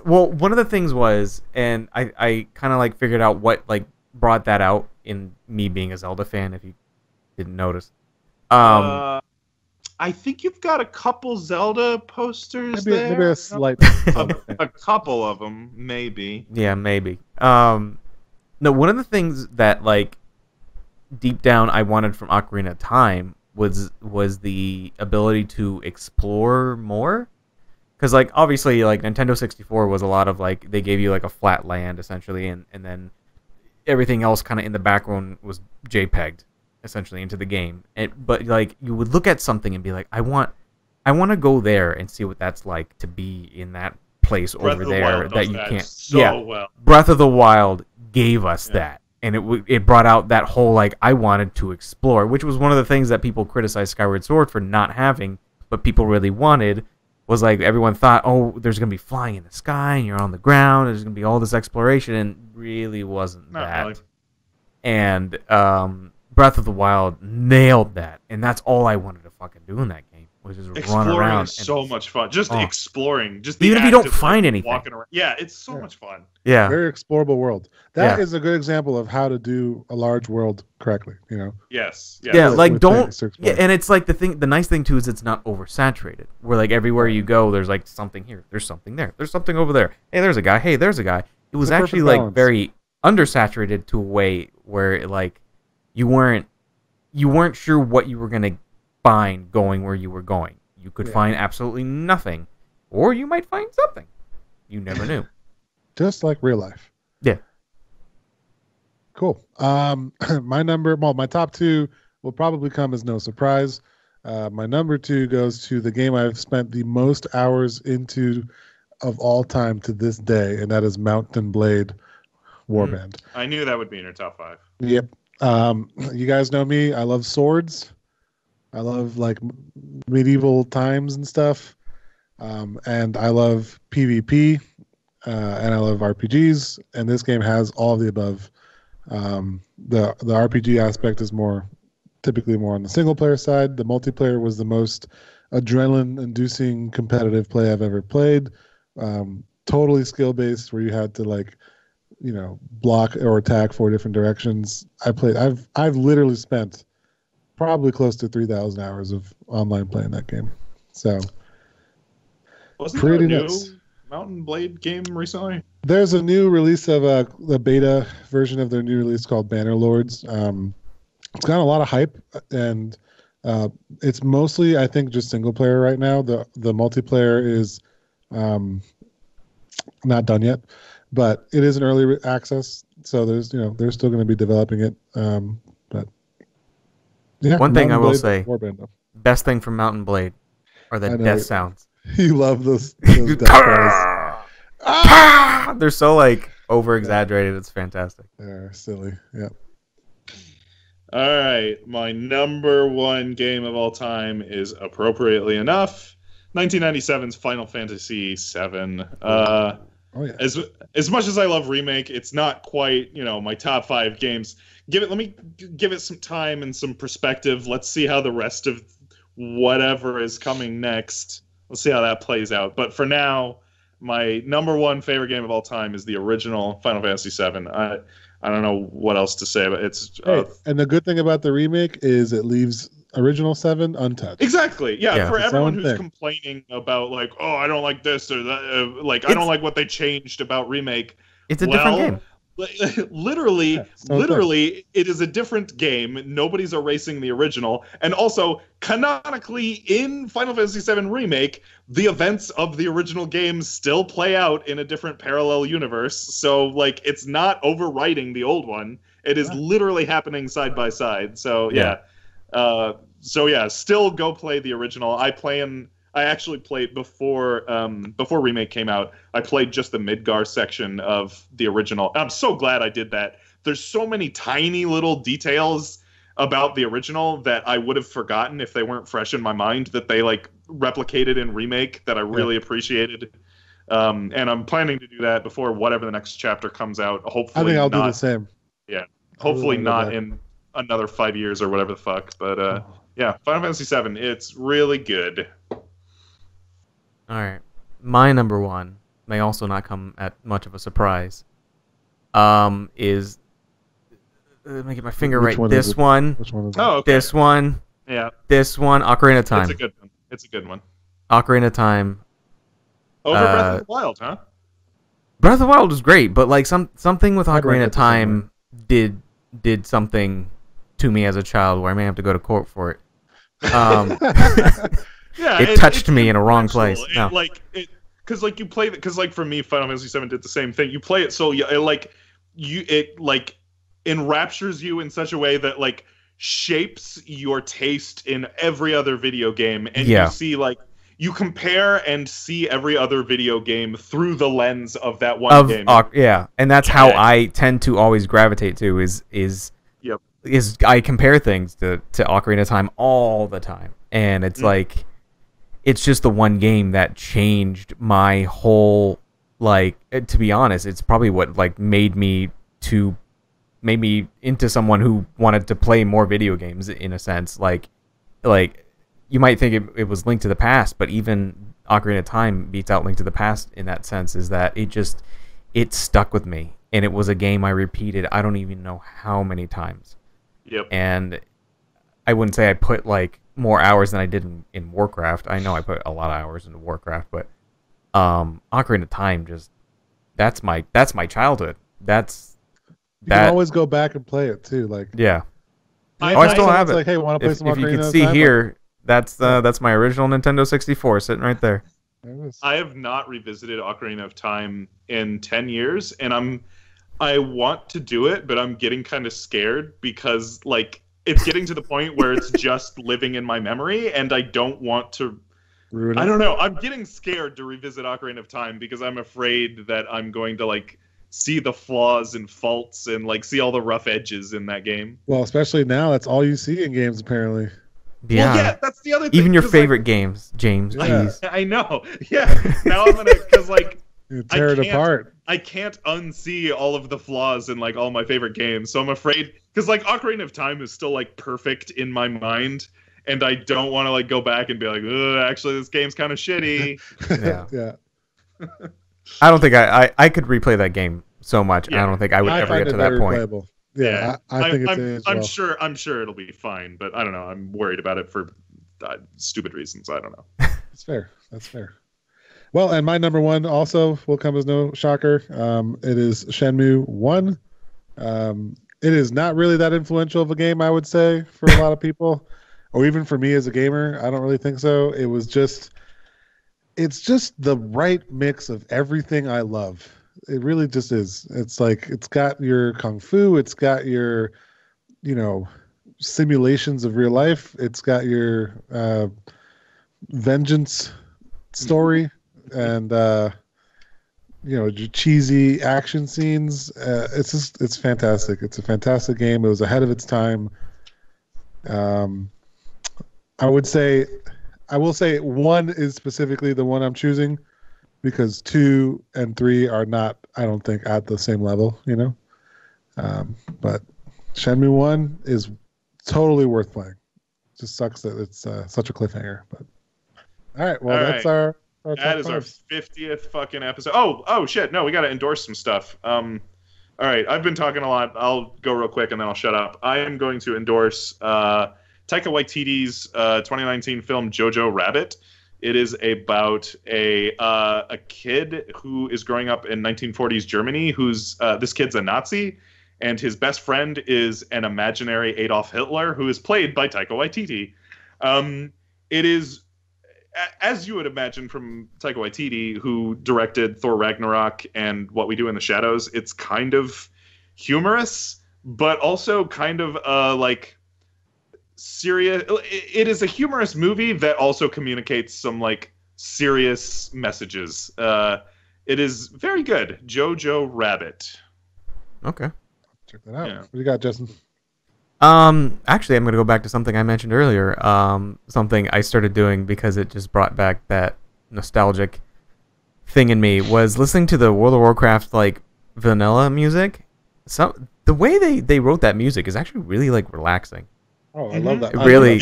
one of the things was, and I kind of like figured out what like brought that out in me being a Zelda fan, if you didn't notice. I think you've got a couple Zelda posters there. Maybe a slight. a couple of them, maybe. Yeah, maybe. No, one of the things that like deep down I wanted from Ocarina of Time was the ability to explore more, because like obviously like Nintendo 64 was a lot of like they gave you like a flat land essentially, and then everything else kind of in the background was JPEG'd essentially into the game. But like you would look at something and be like, I want to go there and see what that's like to be in that place over there that you can't. Well. Breath of the Wild gave us that. And it brought out that whole, like, I wanted to explore, which was one of the things that people criticized Skyward Sword for not having, but people really wanted, was, like, everyone thought, oh, there's going to be flying in the sky, and you're on the ground, there's going to be all this exploration, and really wasn't that. Really. And Breath of the Wild nailed that, and that's all I wanted to fucking do in that game, was just run around. Exploring is so much fun. Just exploring. Just even if you don't find anything. Walking around. Yeah, it's so much fun. Yeah. Very explorable world. That is a good example of how to do a large world correctly, you know? Yes. Yeah, like don't... Yeah, and it's like the nice thing, too, is it's not oversaturated. Where, like, everywhere you go, there's, like, something here. There's something there. There's something over there. Hey, there's a guy. Hey, there's a guy. It was actually, like, very undersaturated to a way where, like, you weren't sure what you were going to find going where you were going. You could find absolutely nothing. Or you might find something. You never knew. Just like real life. Yeah. Cool. My top 2 will probably come as no surprise. My number 2 goes to the game I've spent the most hours into of all time to this day, and that is Mount and Blade Warband. I knew that would be in your top 5. Yep. You guys know me. I love swords. I love like medieval times and stuff. And I love PvP. And I love RPGs. And this game has all of the above. The RPG aspect is typically more on the single player side. The multiplayer was the most adrenaline inducing competitive play I've ever played. totally skill based, where you had to like, block or attack 4 different directions. I've literally spent probably close to 3,000 hours of online playing that game. So wasn't pretty there a nuts. new Mountain Blade game recently? There's a new release of the beta version of their new release called Bannerlords. It's got a lot of hype, and it's mostly, I think, just single player right now. The multiplayer is not done yet, but it is an early access, so they're still going to be developing it. But yeah, One thing Mountain I will Blade say, Warband, though. best thing from Mountain Blade are the I know death it. sounds. You love those death cries. They're so like over exaggerated. It's fantastic. They're silly. Yeah. All right, my number one game of all time is, appropriately enough, 1997's Final Fantasy VII. Oh yeah. As much as I love Remake, it's not quite, my top 5 games. Let me give it some time and some perspective. Let's see how the rest of whatever is coming next. Let's see how that plays out. But for now, my number one favorite game of all time is the original Final Fantasy VII. I don't know what else to say, but it's... and the good thing about the remake is it leaves original 7 untouched. Exactly. Yeah, for It's everyone own who's thing. complaining about, like, oh, I don't like this or that, I don't like what they changed about Remake. It's a different game. Literally, Yeah, it is a different game. Nobody's erasing the original. And also, canonically, in Final Fantasy VII Remake, the events of the original game still play out in a different parallel universe. So, like, it's not overwriting the old one. It is literally happening side by side. So, yeah. Still go play the original. I actually played before Remake came out. I played just the Midgar section of the original. I'm so glad I did that. There's so many tiny little details about the original that I would have forgotten if they weren't fresh in my mind, that they like replicated in Remake, that I really appreciated. And I'm planning to do that before whatever the next chapter comes out. Hopefully, I think I'll do the same. Yeah, hopefully really not back. in another 5 years or whatever the fuck. But yeah, Final Fantasy VII, it's really good. All right, my number one may also not come at much of a surprise. Is let me get my finger Which right. one is This it? one, Which one is it? Oh, okay. this one, Yeah, this one. Ocarina of Time. it's a good one. It's a good one. Ocarina of Time. Over Breath of the Wild, huh? Breath of the Wild was great, but like something with I'd rank Ocarina it of the same Time did something to me as a child where I may have to go to court for it. Yeah, it touched me in a wrong influential. place. No. Because you play it. Because for me, Final Fantasy VII did the same thing. You play it so it enraptures you in such a way that like shapes your taste in every other video game, and you see you compare and see every other video game through the lens of that one game. And that's how I tend to always gravitate to is I compare things to Ocarina of Time all the time, and it's like. It's just the one game that changed my whole, like, to be honest, it's probably what like made me into someone who wanted to play more video games in a sense. Like you might think it was Link to the Past, but even Ocarina of Time beats out Link to the Past in that sense, is that it stuck with me, and it was a game I repeated I don't even know how many times. Yep. And I wouldn't say I put like more hours than I did in Warcraft. I know I put a lot of hours into Warcraft, but Ocarina of Time that's my childhood. You can always go back and play it too. Like I still have it. Like, hey, want to play some Ocarina of Time? If you can see here, that's my original Nintendo 64 sitting right there. I have not revisited Ocarina of Time in 10 years, and I want to do it, but I'm getting kind of scared because like it's getting to the point where it's just living in my memory, and I don't want to ruin it. I don't know. I'm getting scared to revisit Ocarina of Time because I'm afraid that I'm going to like see the flaws and faults and like see all the rough edges in that game. Well, especially now, that's all you see in games apparently. Yeah. Well, yeah, that's the other thing. Even your favorite games, James. Yeah. I know. Yeah. Now I'm gonna because like you tear it apart. I can't unsee all of the flaws in like all my favorite games, so I'm afraid because like Ocarina of Time is still like perfect in my mind, and I don't want to like go back and be like, actually, this game's kind of shitty. Yeah. Yeah. I don't think I could replay that game so much. Yeah. I don't think I would I ever find get it to that very point. replayable. Yeah, I think it's as well. I'm sure it'll be fine, but I don't know. I'm worried about it for stupid reasons. I don't know. That's fair. That's fair. Well, and my number one also will come as no shocker. It is Shenmue 1. It is not really that influential of a game, I would say, for a lot of people, or even for me as a gamer. I don't really think so. It's just the right mix of everything I love. It really just is. It's like it's got your kung fu, it's got your, simulations of real life, it's got your vengeance story, and cheesy action scenes. It's fantastic. It's a fantastic game. It was ahead of its time. I will say 1 is specifically the one I'm choosing because 2 and 3 are not, I don't think, at the same level, but Shenmue 1 is totally worth playing. It just sucks that it's such a cliffhanger, but all right, well, that's our that is our 50th fucking episode. Oh shit, no, we gotta endorse some stuff. All right, I've been talking a lot. I'll go real quick and then I'll shut up. I am going to endorse Taika Waititi's 2019 film Jojo Rabbit. It is about a kid who is growing up in 1940s Germany. This kid's a Nazi, and his best friend is an imaginary Adolf Hitler, who is played by Taika Waititi. It is, as you would imagine from Taika Waititi, who directed Thor Ragnarok and What We Do in the Shadows, it's kind of humorous, but also kind of like serious. It is a humorous movie that also communicates some like serious messages. It is very good. Jojo Rabbit. Okay. Check that out. Yeah. What do you got, Justin? Actually, I'm going to go back to something I mentioned earlier. Something I started doing because it just brought back that nostalgic thing in me was listening to the World of Warcraft like vanilla music. The way they wrote that music is actually really like relaxing. Oh, I love that. Really,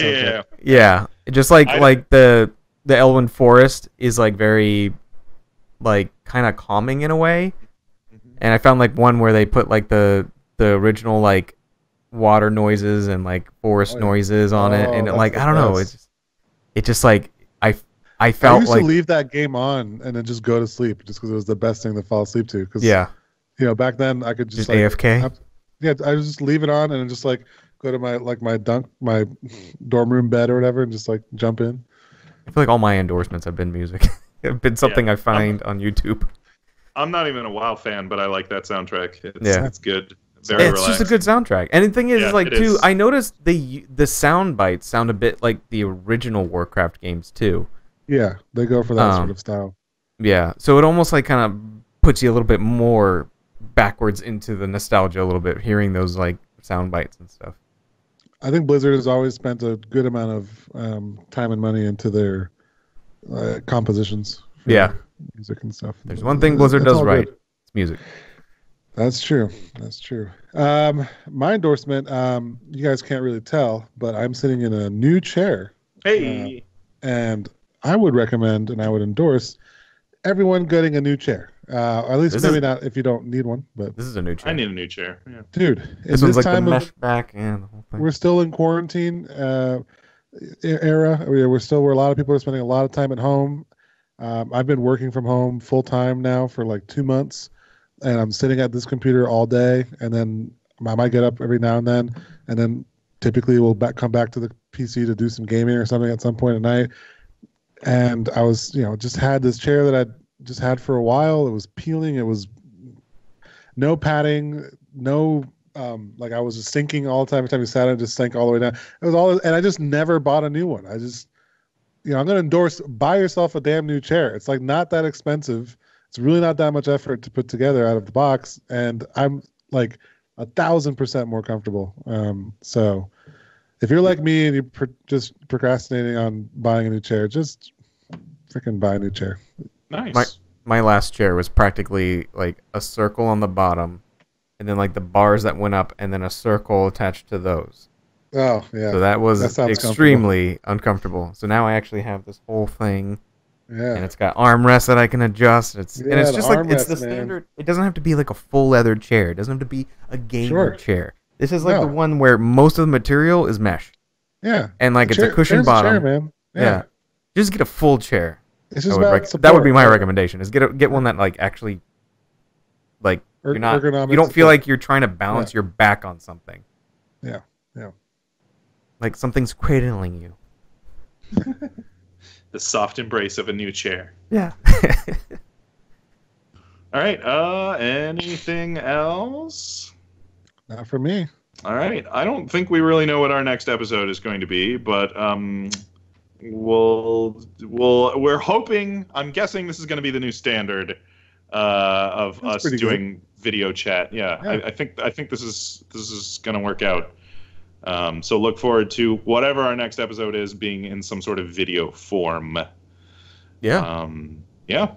Yeah. Just like the Elven Forest is like very like kind of calming in a way. And I found like one where they put like the original like water noises and like forest noises on it, and like I don't know, it just like I felt I used like to leave that game on and then just go to sleep just because it was the best thing to fall asleep to. Cause, back then I could just like, AFK. I just leave it on and then just like go to my dorm room bed or whatever and just like jump in. I feel like all my endorsements have been music. Have been something I find on YouTube. I'm not even a WoW fan, but I like that soundtrack. It's good. Very relaxed. Just a good soundtrack. And the thing is, I noticed the sound bites sound a bit like the original Warcraft games too. Yeah, they go for that sort of style. Yeah, so it almost like kind of puts you a little bit more backwards into the nostalgia a little bit, hearing those like sound bites and stuff. I think Blizzard has always spent a good amount of time and money into their compositions. For music and stuff. There's one thing Blizzard does right. It's music. That's true. My endorsement, you guys can't really tell, but I'm sitting in a new chair. Hey. And I would recommend and I would endorse everyone getting a new chair. At least maybe not if you don't need one, but this is a new chair. I need a new chair. Yeah. Dude, this one's like the mesh back and the whole thing. We're still in quarantine era. Where a lot of people are spending a lot of time at home. I've been working from home full time now for like 2 months, and I'm sitting at this computer all day. And then I might get up every now and then typically we'll come back to the PC to do some gaming or something at some point at night. And I was, just had this chair that I'd just had for a while. It was peeling. It was no padding, no like I was just sinking all the time. Every time you sat, it just sank all the way down. It was all, and I just never bought a new one. I just, I'm going to endorse, buy yourself a damn new chair. It's like not that expensive. It's really not that much effort to put together out of the box, and I'm like 1,000% more comfortable. So if you're like me and you're just procrastinating on buying a new chair, just freaking buy a new chair. Nice. My last chair was practically like a circle on the bottom, and then like the bars that went up, and then a circle attached to those. Oh, yeah. So that was extremely uncomfortable. So now I actually have this whole thing Yeah. And it's got armrests that I can adjust. It's just like it's the man. standard. It doesn't have to be like a full leather chair. It doesn't have to be a gamer chair. This is like the one where most of the material is mesh. Yeah. And like it's a cushion bottom. Chair, man. Yeah. Just get a full chair. It's just about support, that would be my recommendation. Is get one that like actually like you're not you don't feel like you're trying to balance your back on something. Yeah. Yeah. Like something's cradling you. The soft embrace of a new chair. Yeah. All right. Anything else? Not for me. All right. I don't think we really know what our next episode is going to be, but we're hoping. I'm guessing this is going to be the new standard of That's us doing video chat. Yeah. I think this is going to work out. So look forward to whatever our next episode is being in some sort of video form. Yeah. Yeah.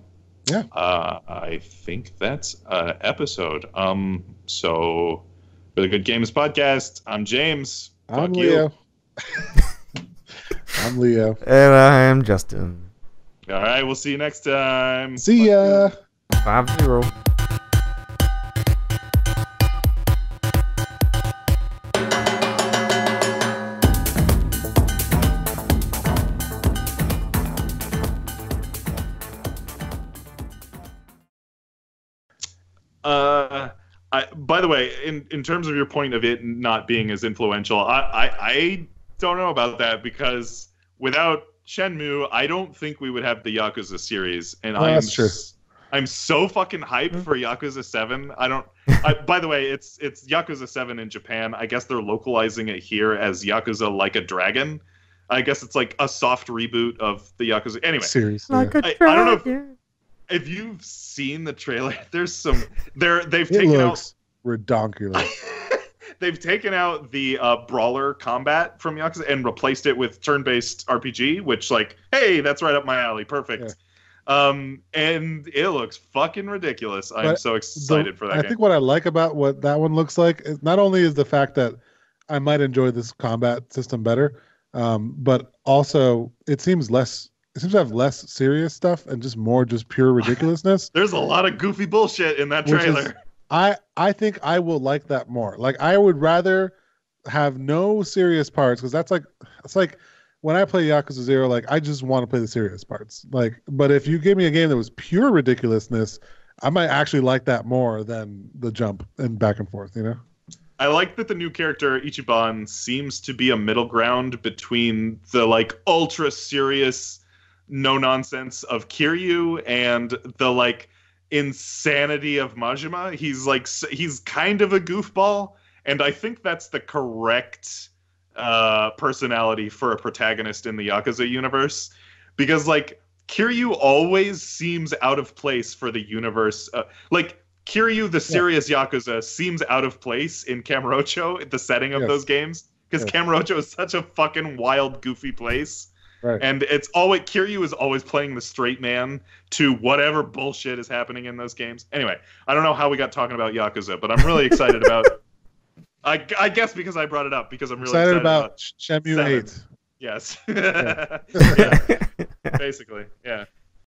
I think that's an episode. So for the Good Games Podcast, I'm James. I'm Leo. I'm Leo. And I'm Justin. All right, we'll see you next time. See ya. 5-0. By the way, in terms of your point of it not being as influential, I don't know about that because without Shenmue, I don't think we would have the Yakuza series. And that's true. I'm so fucking hyped for Yakuza 7. By the way, it's Yakuza 7 in Japan. I guess they're localizing it here as Yakuza Like a Dragon. I guess it's like a soft reboot of the Yakuza. Anyway, series. Like a dragon. I don't know if you've seen the trailer. There's some they've taken out redonkulous. They've taken out the brawler combat from Yakuza and replaced it with turn-based RPG, which like, hey, that's right up my alley. Perfect. Yeah. And it looks fucking ridiculous. I'm so excited for that game. I think what I like about what that one looks like is not only is the fact that I might enjoy this combat system better, but also it seems to have less serious stuff and just more just pure ridiculousness. There's a lot of goofy bullshit in that trailer. I think I will like that more. Like I would rather have no serious parts because it's like when I play Yakuza 0, like I just want to play the serious parts. Like, but if you gave me a game that was pure ridiculousness, I might actually like that more than the jump and back and forth, you know? I like that the new character Ichiban seems to be a middle ground between the like ultra serious no nonsense of Kiryu and the like insanity of Majima. He's kind of a goofball, and I think that's the correct personality for a protagonist in the Yakuza universe, because like Kiryu always seems out of place for the universe. Like Kiryu, the serious Yakuza, seems out of place in Kamurocho, the setting of those games, because Kamurocho is such a fucking wild, goofy place. Right. And it's always Kiryu is always playing the straight man to whatever bullshit is happening in those games. Anyway, I don't know how we got talking about Yakuza, but I'm really excited about. I guess because I brought it up because I'm really excited about Shenmue 8. Yes. Yeah. Basically.